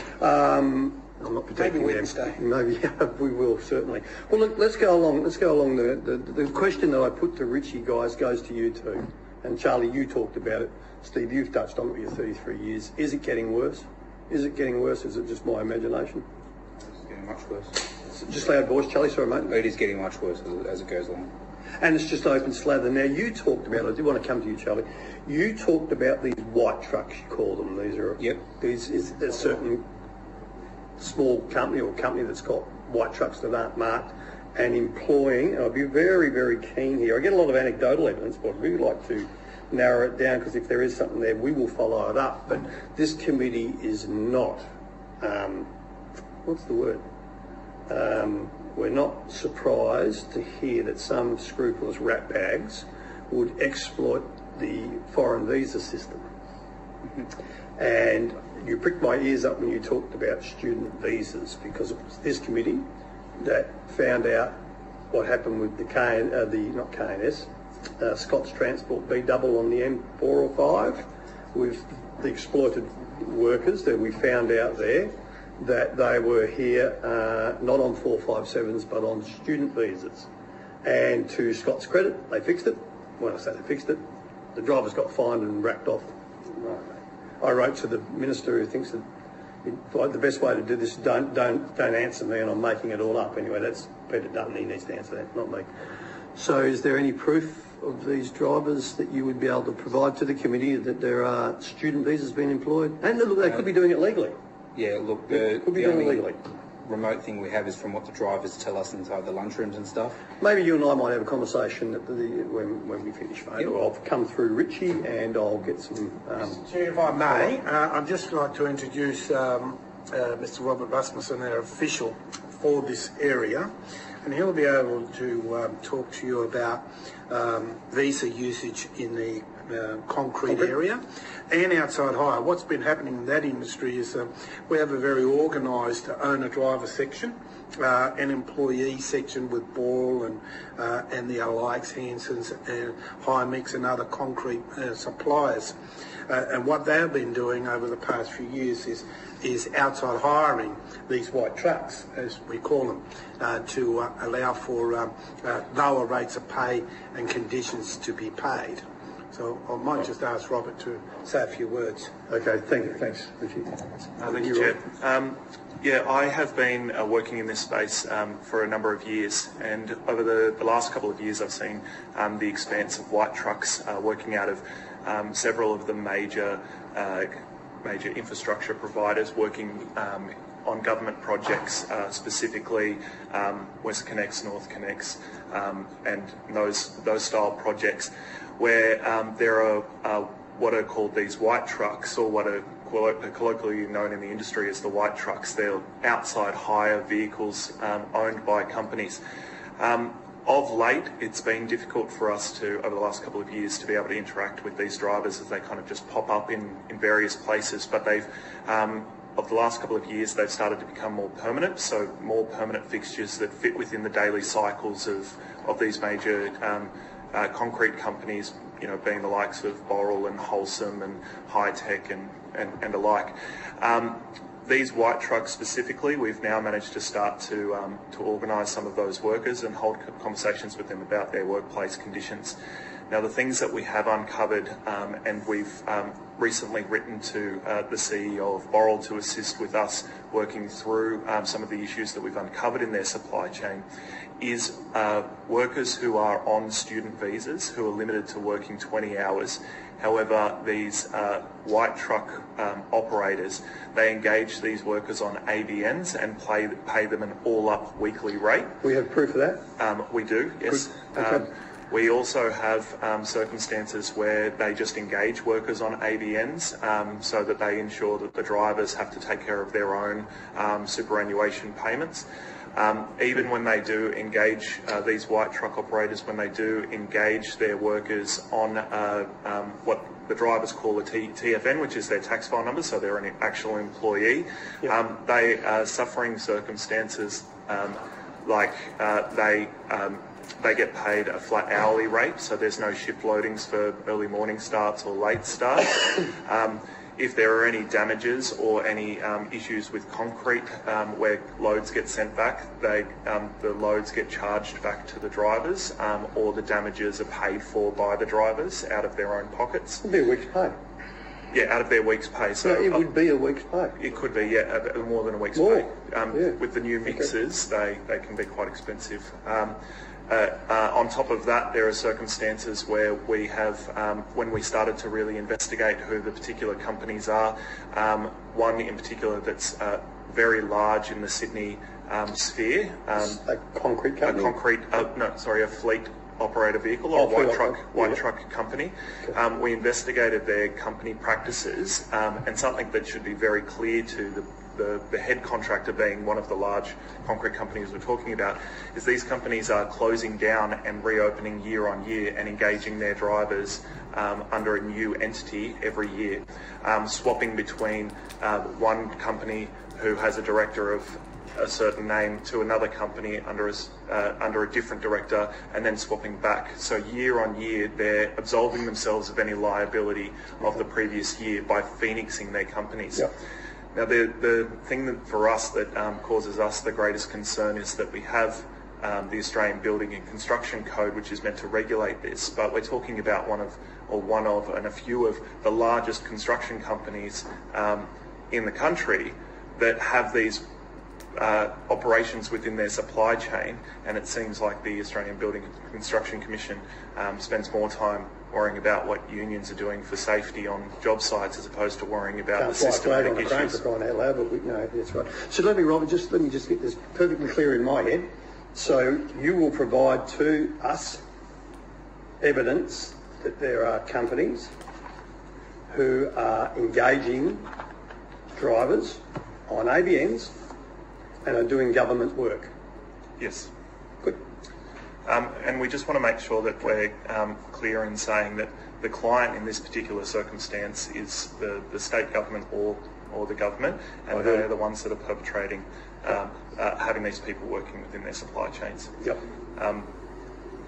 I'm not protecting maybe them. Wednesday. Maybe we will, certainly. Well, look, let's go along. The question that I put to Richie, guys, goes to you too. And Charlie, you talked about it. Steve, you've touched on it with your 33 years. Is it getting worse? Is it getting worse? Is it just my imagination? It's getting much worse. Just loud voice, Charlie. Sorry, mate. It is getting much worse as it goes along. And it's just open slather. Now, you talked about, I do want to come to you, Charlie. You talked about these white trucks, you call them. These are, is a certain small company or company that's got white trucks that aren't marked and employing, and I'd be very, very keen here. I get a lot of anecdotal evidence, but I'd really like to narrow it down, because if there is something there, we will follow it up. But this committee is not, what's the word? We're not surprised to hear that some scrupulous ratbags would exploit the foreign visa system. And you pricked my ears up when you talked about student visas, because it was this committee that found out what happened with Scott's Transport B double on the M4 or 5 with the exploited workers that we found out there, that they were here not on 457s but on student visas. And to Scott's credit, they fixed it. When I say they fixed it, the drivers got fined and racked off. I wrote to the minister, who thinks that the best way to do this is don't answer me, and I'm making it all up. Anyway, that's Peter Dutton. He needs to answer that, not me. So is there any proof of these drivers that you would be able to provide to the committee that there are student visas being employed? And look, they could be doing it legally. Yeah, look, Could be doing it legally. Remote thing we have is from what the drivers tell us inside the lunchrooms and stuff. Maybe you and I might have a conversation when we finish, mate. Or I'll come through Richie and I'll get some... Chair, if I may, I'd just like to introduce Mr. Robert Rasmussen, our official for this area, and he'll be able to talk to you about visa usage in the concrete area, and outside hire. What's been happening in that industry is we have a very organised owner-driver section, an employee section with Boral and the Alikes, Hansons, and Hymix and other concrete suppliers. And what they've been doing over the past few years is outside hiring these white trucks, as we call them, to allow for lower rates of pay and conditions to be paid. So I might just ask Robert to say a few words. Okay, thank you. Thanks, Richie. Thank you, Chair. Yeah, I have been working in this space for a number of years, and over the last couple of years I've seen the expanse of white trucks working out of several of the major infrastructure providers working on government projects, specifically West Connects, North Connects, and those style projects, where there are what are called these white trucks, or what are colloquially known in the industry as the white trucks. They're outside hire vehicles owned by companies. Of late, it's been difficult for us to, over the last couple of years, to be able to interact with these drivers as they kind of just pop up in various places. But they've, of the last couple of years, they've started to become more permanent, so more permanent fixtures that fit within the daily cycles of these major concrete companies, you know, being the likes of Boral and Wholesome and High Tech and alike. These white trucks specifically, we've now managed to start to organise some of those workers and hold conversations with them about their workplace conditions. Now, the things that we have uncovered, and we've recently written to the CEO of Boral to assist with us working through some of the issues that we've uncovered in their supply chain, is workers who are on student visas who are limited to working 20 hours. However, these white truck operators, they engage these workers on ABNs and pay them an all-up weekly rate. We have proof of that? We do, yes. Okay. We also have circumstances where they just engage workers on ABNs so that they ensure that the drivers have to take care of their own superannuation payments. Even when they do engage these white truck operators, when they do engage their workers on what the drivers call a TFN, which is their tax file number, so they're an actual employee, they are suffering circumstances like they get paid a flat hourly rate, so there's no shift loadings for early morning starts or late starts. If there are any damages or any issues with concrete where loads get sent back, the loads get charged back to the drivers, or the damages are paid for by the drivers out of their own pockets. It'd be a week's pay. Yeah, out of their week's pay. So it would be a week's pay. It could be, yeah, more than a week's pay. With the new mixers, they can be quite expensive. On top of that, there are circumstances where we have, when we started to really investigate who the particular companies are, one in particular that's very large in the Sydney sphere. A concrete company? A fleet operator vehicle, or white truck company. We investigated their company practices, and something that should be very clear to the head contractor, being one of the large concrete companies we're talking about, is these companies are closing down and reopening year on year and engaging their drivers under a new entity every year, swapping between one company who has a director of a certain name to another company under a different director, and then swapping back. So year on year, they're absolving themselves of any liability of the previous year by phoenixing their companies. Yep. Now, the thing that for us that causes us the greatest concern is that we have the Australian Building and Construction Code, which is meant to regulate this, but we're talking about one of and a few of the largest construction companies in the country that have these operations within their supply chain, and it seems like the Australian Building and Construction Commission spends more time worrying about what unions are doing for safety on job sites as opposed to worrying about the systematic issues. For crying out loud, but that's right. So let me just get this perfectly clear in my head. So you will provide to us evidence that there are companies who are engaging drivers on ABNs and are doing government work. Yes. Good. And we just want to make sure that we're clear in saying that the client in this particular circumstance is the state government or the government, and they're the ones that are perpetrating having these people working within their supply chains. Yep.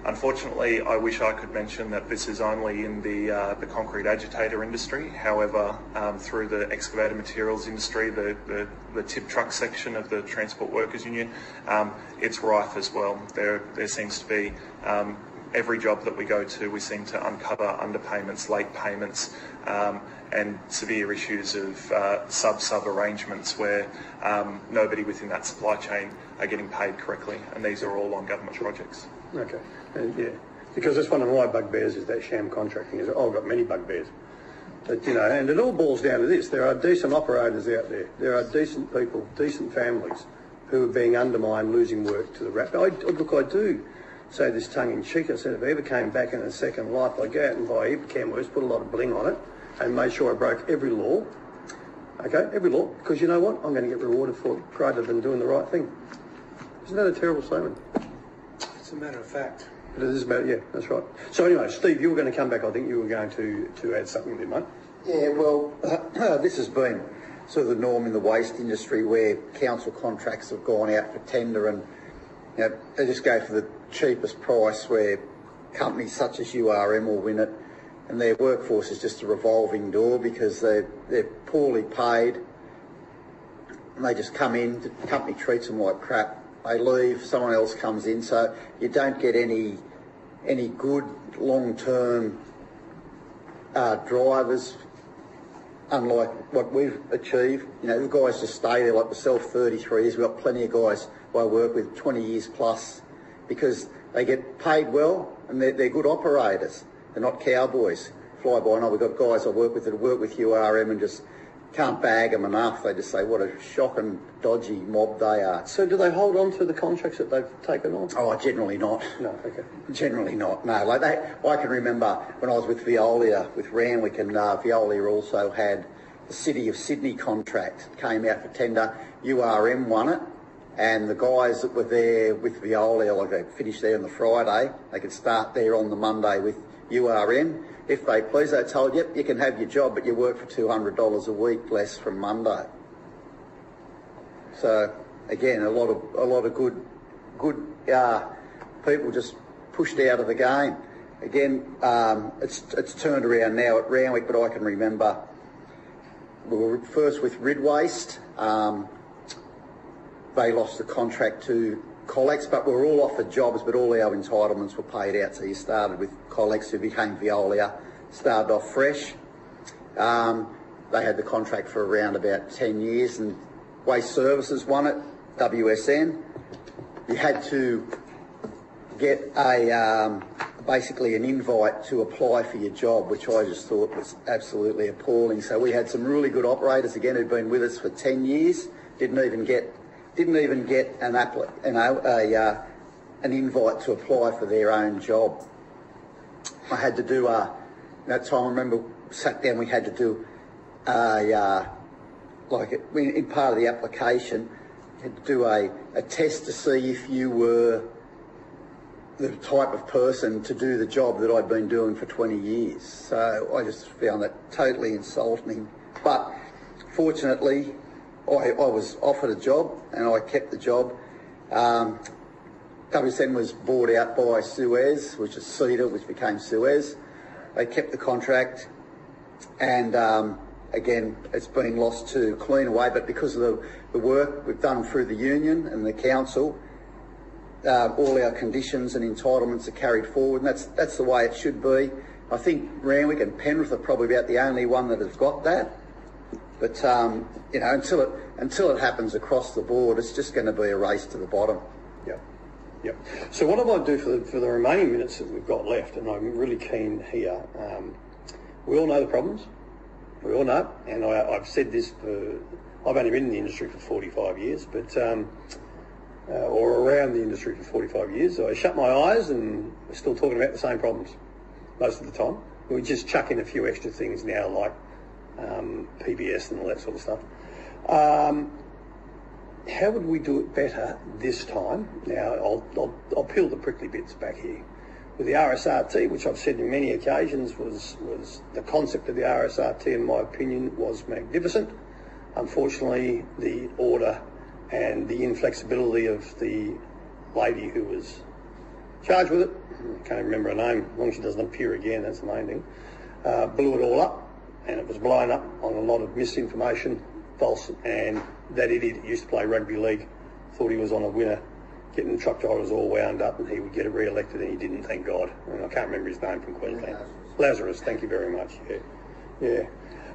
Unfortunately, I wish I could mention that this is only in the concrete agitator industry. However, through the excavator materials industry, the tip truck section of the Transport Workers Union, it's rife as well. There seems to be every job that we go to, we seem to uncover underpayments, late payments, and severe issues of sub arrangements where nobody within that supply chain are getting paid correctly, and these are all on government projects. Okay, yeah, because that's one of my bugbears is that sham contracting. I've got many bugbears, but and it all boils down to this: there are decent operators out there. There are decent people, decent families, who are being undermined, losing work to the rap. I do say this tongue in cheek. I said if I ever came back in a second life, I'd go out and buy cam works, put a lot of bling on it, and made sure I broke every law. Okay, every law, because you know what? I'm going to get rewarded for it greater than doing the right thing. Isn't that a terrible statement? It's a matter of fact. It is about, yeah, that's right. So anyway, Steve, you were going to come back. I think you were going to add something there, mate. Yeah, well, this has been sort of the norm in the waste industry where council contracts have gone out for tender and they just go for the cheapest price, where companies such as URM will win it, and their workforce is just a revolving door because they're poorly paid and they just come in, the company treats them like crap. They leave, someone else comes in, so you don't get any good long-term drivers, unlike what we've achieved. The guys just stay there, like myself, 33 years. We've got plenty of guys who I work with 20 years plus because they get paid well and they're good operators. They're not cowboys. Fly by night. We've got guys I work with that work with URM and just can't bag them enough. They just say what a shocking, dodgy mob they are. So do they hold on to the contracts that they've taken on? Oh, generally not. No, okay. Generally not, no. Like I can remember when I was with Veolia, with Randwick, and Veolia also had the City of Sydney contract. It came out for tender. URM won it, and the guys that were there with Veolia, like they finished there on the Friday, they could start there on the Monday with URM. If they please, they told, yep, you can have your job, but you work for $200 a week less from Monday. So again, a lot of good people just pushed out of the game. Again, it's turned around now at Randwick, but I can remember we were first with Rid Waste. They lost the contract to Collex, but we were all offered jobs, but all our entitlements were paid out. So you started with Collex, who became Veolia, started off fresh. They had the contract for around about 10 years, and Waste Services won it, WSN. You had to get basically an invite to apply for your job, which I just thought was absolutely appalling. So we had some really good operators, again, who'd been with us for 10 years, didn't even get an invite to apply for their own job. I had to do that time I remember sat down, we had to do in part of the application, you had to do a test to see if you were the type of person to do the job that I'd been doing for 20 years. So I just found that totally insulting. But fortunately, I was offered a job and I kept the job. WSN was bought out by Suez, which is Cedar, which became Suez. They kept the contract, and again, it's been lost to Cleanaway, but because of the work we've done through the union and the council, all our conditions and entitlements are carried forward, and that's the way it should be. I think Randwick and Penrith are probably about the only one that has got that. But until it happens across the board, it's just going to be a race to the bottom. Yep. So what I might do for the remaining minutes that we've got left, and I'm really keen here. We all know the problems. We all know, and I've said this I've only been in the industry for 45 years, but or around the industry for 45 years. So I shut my eyes, and we're still talking about the same problems most of the time. We just chuck in a few extra things now, like PBS and all that sort of stuff. How would we do it better this time? Now, I'll peel the prickly bits back here. with the RSRT, which I've said on many occasions was the concept of the RSRT, in my opinion, was magnificent. Unfortunately, the order and the inflexibility of the lady who was charged with it, I can't remember her name, as long as she doesn't appear again, that's the main thing, blew it all up, and it was blown up on a lot of misinformation, false, and that idiot that used to play rugby league thought he was on a winner, getting the truck drivers all wound up and he would get re-elected, and he didn't, thank God. And I can't remember his name from Queensland. Lazarus, thank you very much. Yeah.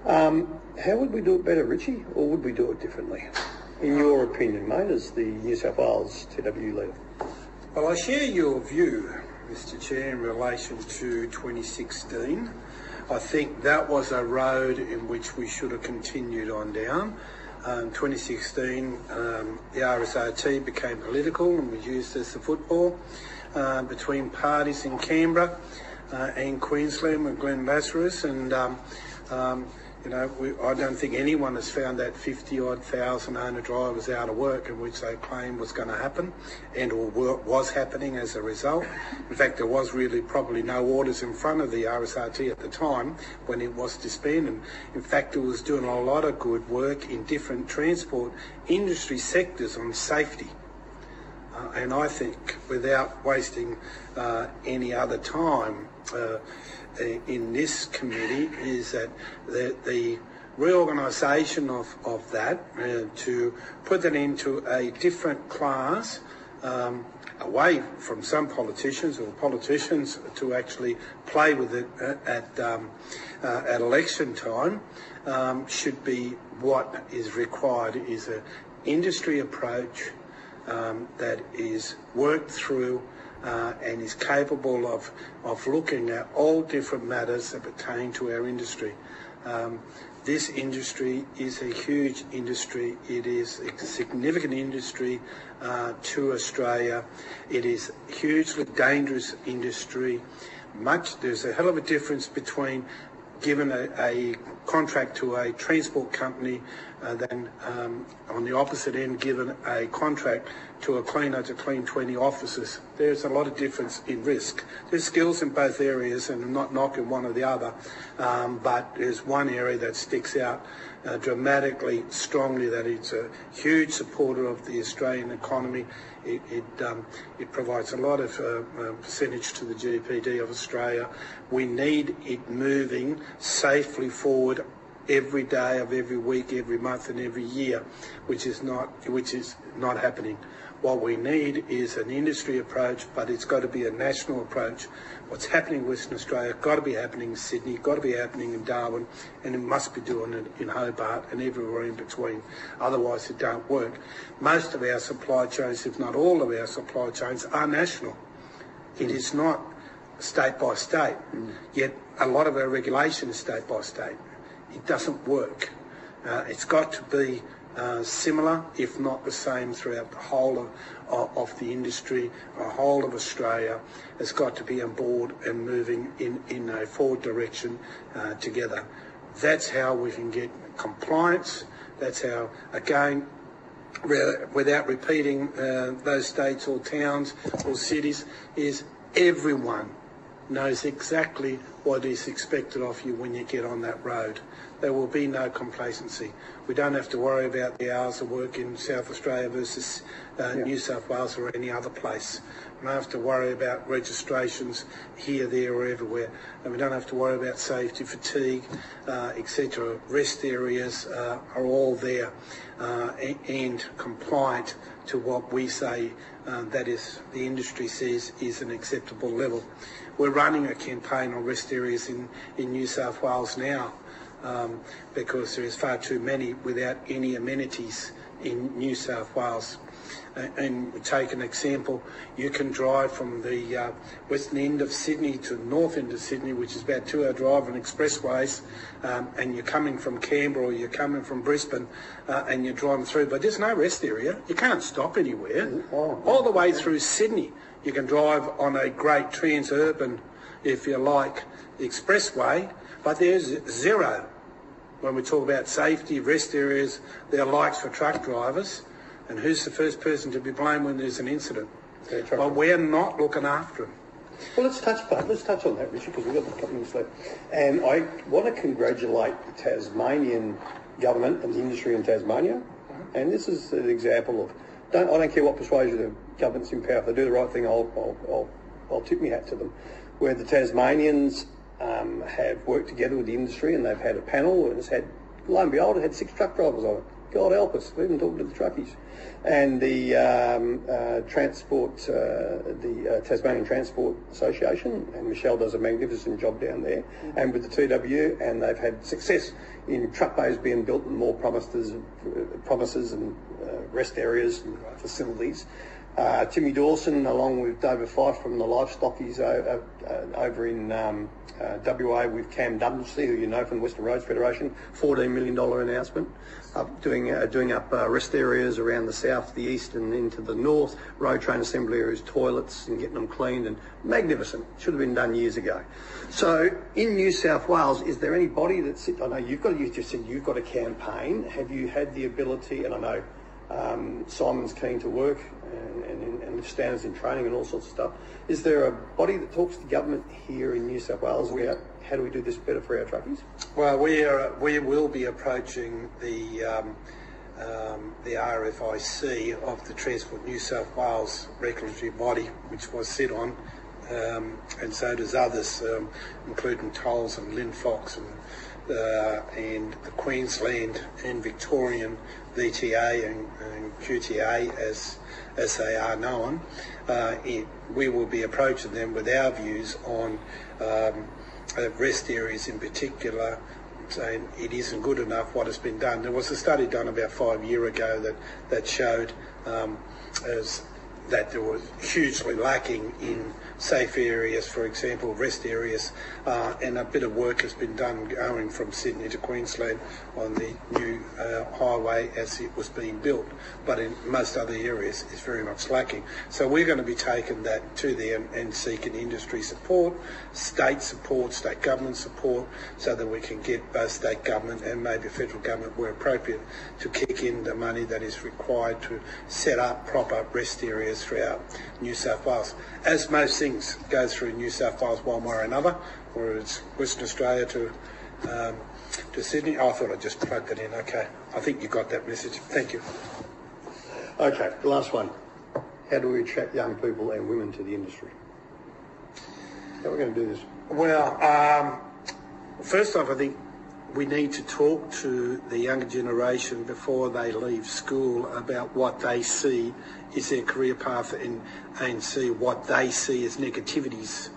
How would we do it better, Richie, or would we do it differently? In your opinion, mate, as the New South Wales TWU leader? Well, I share your view, Mr Chair, in relation to 2016. I think that was a road in which we should have continued on down. 2016, the RSRT became political and was used as the football between parties in Canberra and Queensland with Glenn Lazarus, and I don't think anyone has found that 50-odd thousand owner drivers out of work, in which they claimed was going to happen and or was happening as a result. In fact, there was really probably no orders in front of the RSRT at the time when it was disbanded. In fact, it was doing a lot of good work in different transport industry sectors on safety. And I think, without wasting any other time in this committee, is that the reorganisation of that to put that into a different class, away from some politicians to actually play with it at election time, should be what is required, is an industry approach that is worked through and is capable of looking at all different matters that pertain to our industry. This industry is a huge industry. It is a significant industry to Australia. It is a hugely dangerous industry. There's a hell of a difference between given a contract to a transport company than on the opposite end given a contract to a cleaner to clean 20 offices. There's a lot of difference in risk. There's skills in both areas, and I'm not knocking one or the other, but there's one area that sticks out dramatically strongly, that it's a huge supporter of the Australian economy. It provides a lot of percentage to the GDP of Australia. We need it moving safely forward every day of every week, every month and every year, which is not happening. What we need is an industry approach, but it's got to be a national approach. What's happening in Western Australia got to be happening in Sydney, got to be happening in Darwin, and it must be doing it in Hobart and everywhere in between. Otherwise it don't work. Most of our supply chains, if not all of our supply chains, are national. It is not state by state, yet a lot of our regulation is state by state. It doesn't work. It's got to be similar, if not the same, throughout the whole of the industry, the whole of Australia. It's got to be on board and moving in a forward direction together. That's how we can get compliance. That's how, again, without repeating those states or towns or cities, is everyone knows exactly what is expected of you when you get on that road. There will be no complacency. We don't have to worry about the hours of work in South Australia versus New South Wales or any other place. We don't have to worry about registrations here, there or everywhere. And we don't have to worry about safety, fatigue, etc. Rest areas are all there and compliant to what we say, that is, the industry says is an acceptable level. We're running a campaign on rest areas in New South Wales now, because there is far too many without any amenities in New South Wales. And we take an example, you can drive from the western end of Sydney to the north end of Sydney, which is about 2-hour drive on expressways, and you're coming from Canberra or you're coming from Brisbane and you're driving through, but there's no rest area. You can't stop anywhere. All the way through Sydney, you can drive on a great transurban, if you like, expressway, but there's zero. When we talk about safety, rest areas, there are likes for truck drivers. And who's the first person to be blamed when there's an incident? Well, we're not looking after them. Well, let's touch on that, Richard, because we've got a couple of minutes left. And I want to congratulate the Tasmanian government and the industry in Tasmania. And this is an example of, I don't care what persuasion the government's in power. If they do the right thing, I'll tip my hat to them. Where the Tasmanians have worked together with the industry, and they've had a panel, and it's had, lo and behold, it had 6 truck drivers on it. God help us, we're even talking to the truckies. And the Tasmanian Transport Association, and Michelle does a magnificent job down there, and with the TWU, and they've had success in truck bays being built and more promises and rest areas and facilities. Timmy Dawson, along with David Fife from the livestockies over in WA with Cam Dunsley, who you know from the Western Roads Federation, $14 million announcement, doing up rest areas around the south, the east and into the north, road train assembly areas, toilets and getting them cleaned, and magnificent. Should have been done years ago. So in New South Wales, is there any body that's, I know you just said you've got a campaign. Have you had the ability, and I know Simon's keen to work and lift standards in training and all sorts of stuff. Is there a body that talks to government here in New South Wales about how do we do this better for our truckies? Well, we will be approaching the RFIC of the Transport New South Wales regulatory body, which was sit on, and so does others, including Tolls and Linfox and the Queensland and Victorian VTA and QTA as they are known. We will be approaching them with our views on rest areas in particular, saying it isn't good enough what has been done. There was a study done about 5 years ago that showed that there was hugely lacking in safe areas, for example, rest areas, and a bit of work has been done going from Sydney to Queensland on the new highway as it was being built, but in most other areas it's very much lacking. So we're going to be taking that to them and seeking industry support, state government support, so that we can get both state government and maybe federal government, where appropriate, to kick in the money that is required to set up proper rest areas throughout New South Wales. As most things go through New South Wales one way or another, whether it's Western Australia to Sydney. I thought I'd just plug that in. Okay, I think you got that message. Thank you. Okay, the last one. How do we attract young people and women to the industry? How are we going to do this? Well, first off, I think we need to talk to the younger generation before they leave school about what they see is their career path and see what they see as negativities.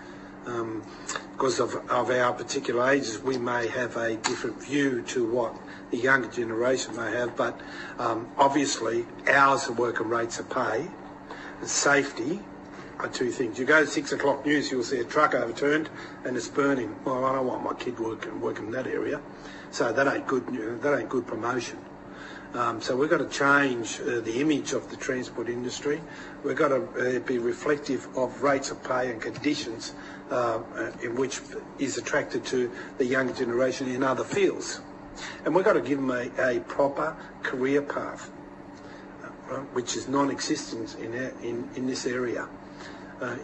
Because of our particular ages, we may have a different view to what the younger generation may have, but obviously hours of work and rates of pay and safety are two things. You go to 6 o'clock news, you'll see a truck overturned and it's burning. Well, I don't want my kid working in that area. So that ain't good promotion. So we've got to change the image of the transport industry. We've got to be reflective of rates of pay and conditions in which is attracted to the younger generation in other fields. And we've got to give them a proper career path, which is non-existent in this area.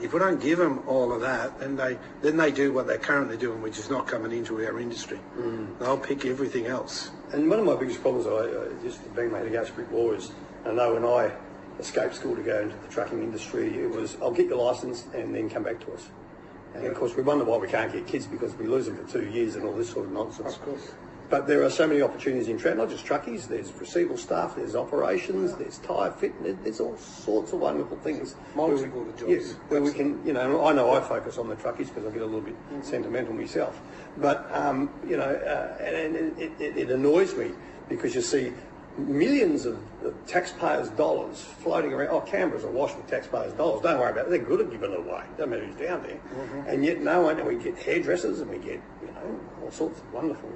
If we don't give them all of that, then they do what they're currently doing, which is not coming into our industry. They'll pick everything else. And one of my biggest problems, just being made against brick wall, is I know when I escaped school to go into the trucking industry, it was, I'll get your licence and then come back to us. And of course we wonder why we can't get kids, because we lose them for 2 years and all this sort of nonsense. Of course. But there are so many opportunities in transport, not just truckies, there's receivable staff, there's operations, there's tyre fit, there's all sorts of wonderful things. Multiple jobs. Yes, where we can, I know I focus on the truckies because I get a little bit sentimental myself. But, and it annoys me because you see millions of taxpayers' dollars floating around. Oh, Canberra's awash with taxpayers' dollars. Don't worry about it. They're good at giving it away. Doesn't matter who's down there. And yet no one, and we get hairdressers and we get, all sorts of wonderful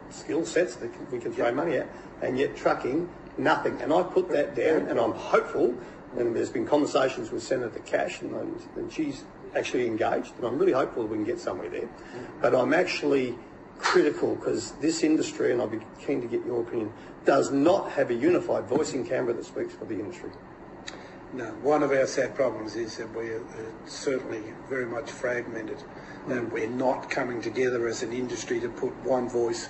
skill sets that we can throw money at, and yet trucking, nothing. And I put that down, and I'm hopeful, and there's been conversations with Senator Cash, and she's actually engaged, and I'm really hopeful that we can get somewhere there. But I'm actually critical, because this industry, and I'll be keen to get your opinion, does not have a unified voice in Canberra that speaks for the industry. No, one of our sad problems is that we're certainly very much fragmented, and we're not coming together as an industry to put one voice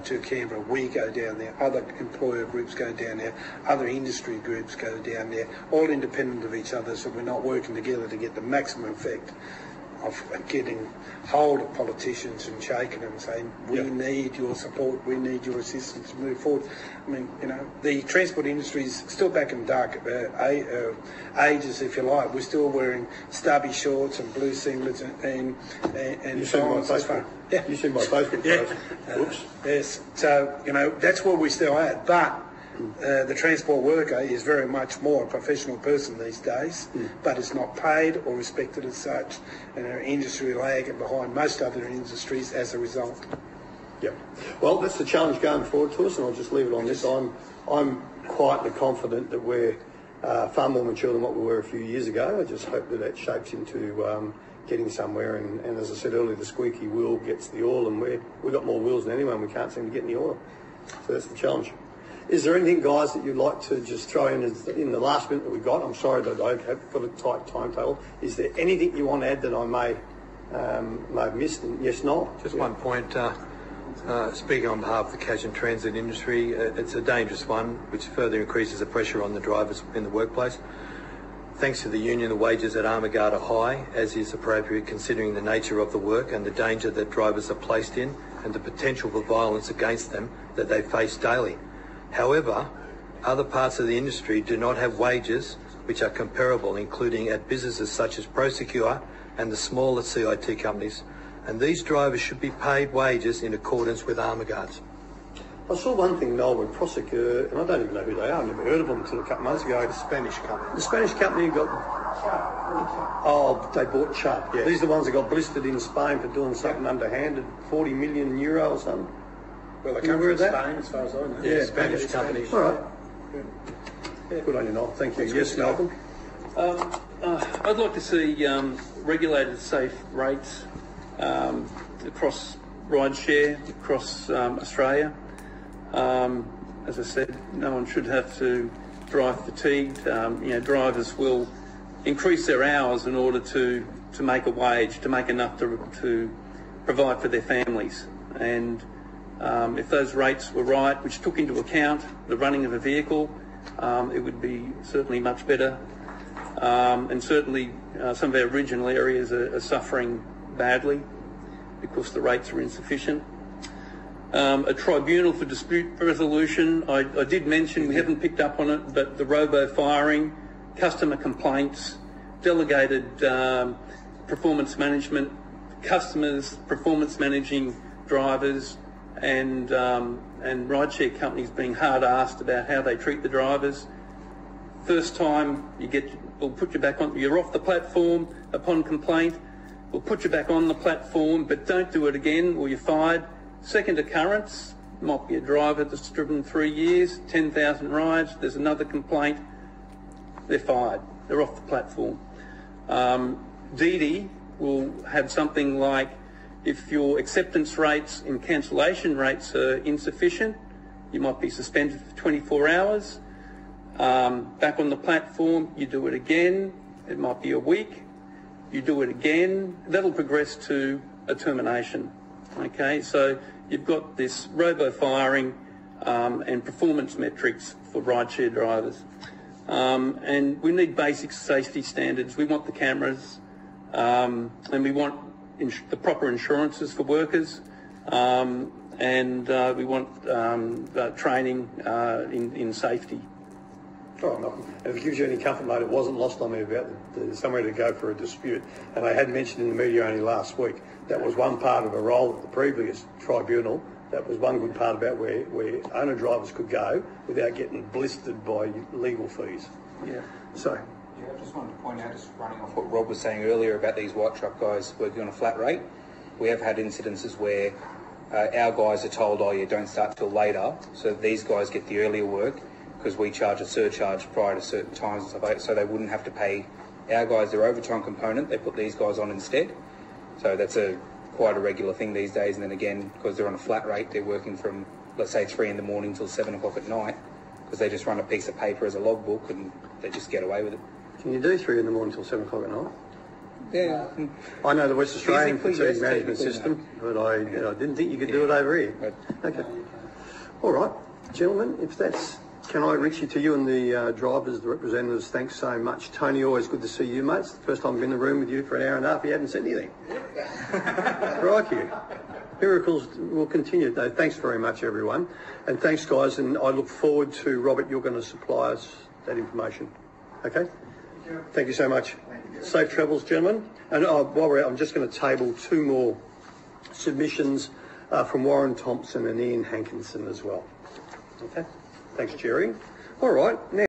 to Canberra. We go down there, other employer groups go down there, other industry groups go down there, all independent of each other, so we're not working together to get the maximum effect of getting hold of politicians and shaking them, saying, we need your support, we need your assistance to move forward. I mean, you know, the transport industry is still back in dark ages, if you like. We're still wearing stubby shorts and blue singlets and so on and so forth. Yeah. You see my Facebook post. Whoops. Yes. So, you know, that's where we're still at. But the transport worker is very much more a professional person these days, but is not paid or respected as such. And our industry lagging behind most other industries as a result. Yep. Well, that's the challenge going forward to us, and I'll just leave it on this. I'm quietly confident that we're far more mature than what we were a few years ago. I just hope that that shapes into getting somewhere. And as I said earlier, the squeaky wheel gets the oil, and we've got more wheels than anyone. We can't seem to get any oil. So that's the challenge. Is there anything, guys, that you'd like to just throw in in the last minute that we got? I'm sorry that I've got a tight timetable. Is there anything you want to add that I may have missed? And yes, Noel? Just one point. Speaking on behalf of the cash and transit industry, it's a dangerous one, which further increases the pressure on the drivers in the workplace. Thanks to the union, the wages at Armaguard are high, as is appropriate considering the nature of the work and the danger that drivers are placed in and the potential for violence against them that they face daily. However, other parts of the industry do not have wages which are comparable, including at businesses such as Prosecure and the smaller CIT companies, and these drivers should be paid wages in accordance with Armaguard's. I saw one thing, Noel, with Prosecure, and I don't even know who they are. I've never heard of them until a couple of months ago. The Spanish company. The Spanish company got... Oh, they bought Chubb. Yes. These are the ones that got blistered in Spain for doing something underhanded, 40 million euro or something. Well, they come from Spain, as far as I know. Yeah, Spanish company. All right. Yeah. Good on you, Noel. Thank you. Yes, Malcolm? I'd like to see regulated safe rates across rideshare, across Australia. As I said, no one should have to drive fatigued. Drivers will increase their hours in order to make a wage, to make enough to provide for their families. And if those rates were right, which took into account the running of a vehicle, it would be certainly much better. And certainly some of our regional areas are suffering badly because the rates are insufficient. A tribunal for dispute resolution, I did mention, we haven't picked up on it, but the robo-firing, customer complaints, delegated performance management, customers performance managing drivers, and rideshare companies being hard asked about how they treat the drivers. First time we'll put you back on, you're off the platform upon complaint, we'll put you back on the platform, but don't do it again or you're fired. Second occurrence, might be a driver that's driven 3 years, 10,000 rides, there's another complaint, they're fired, they're off the platform. DD will have something like, if your acceptance rates and cancellation rates are insufficient, you might be suspended for 24 hours. Back on the platform, you do it again, it might be a week, you do it again, that'll progress to a termination. Okay, so you've got this robo-firing and performance metrics for rideshare drivers. And we need basic safety standards. We want the cameras and we want the proper insurances for workers and we want training in safety. All right, Malcolm. And if it gives you any comfort, mate, it wasn't lost on me about somewhere to go for a dispute. And I had mentioned in the media only last week, that was one part of a role at the previous tribunal. That was one good part about where owner-drivers could go without getting blistered by legal fees. Yeah. So... Yeah, I just wanted to point out, just running off what Rob was saying earlier about these white truck guys working on a flat rate. We have had incidences where our guys are told, oh, yeah, don't start till later. So these guys get the earlier work because we charge a surcharge prior to certain times and stuff like that, so they wouldn't have to pay our guys their overtime component. They put these guys on instead. So that's quite a regular thing these days. And then again, because they're on a flat rate, they're working from, let's say, 3 in the morning till 7 o'clock at night because they just run a piece of paper as a logbook and they just get away with it. Can you do 3 in the morning till 7 o'clock at night? Yeah. I know the West Australian Physically, fatigue yes, management technically system, but I didn't think you could do it over here. Okay. All right, gentlemen, if that's... Can I reach you to you and the drivers, the representatives? Thanks so much. Tony, always good to see you, mates. The first time I've been in the room with you for an hour and a half, you haven't said anything. Crikey. Miracles will continue, though. Thanks very much, everyone. And thanks, guys. And I look forward to, Robert, you're going to supply us that information. Okay? Thank you so much. Safe travels, gentlemen. And while we're out, I'm just going to table 2 more submissions from Warren Thompson and Ian Hankinson as well. Okay? Thanks, Jerry. All right. Now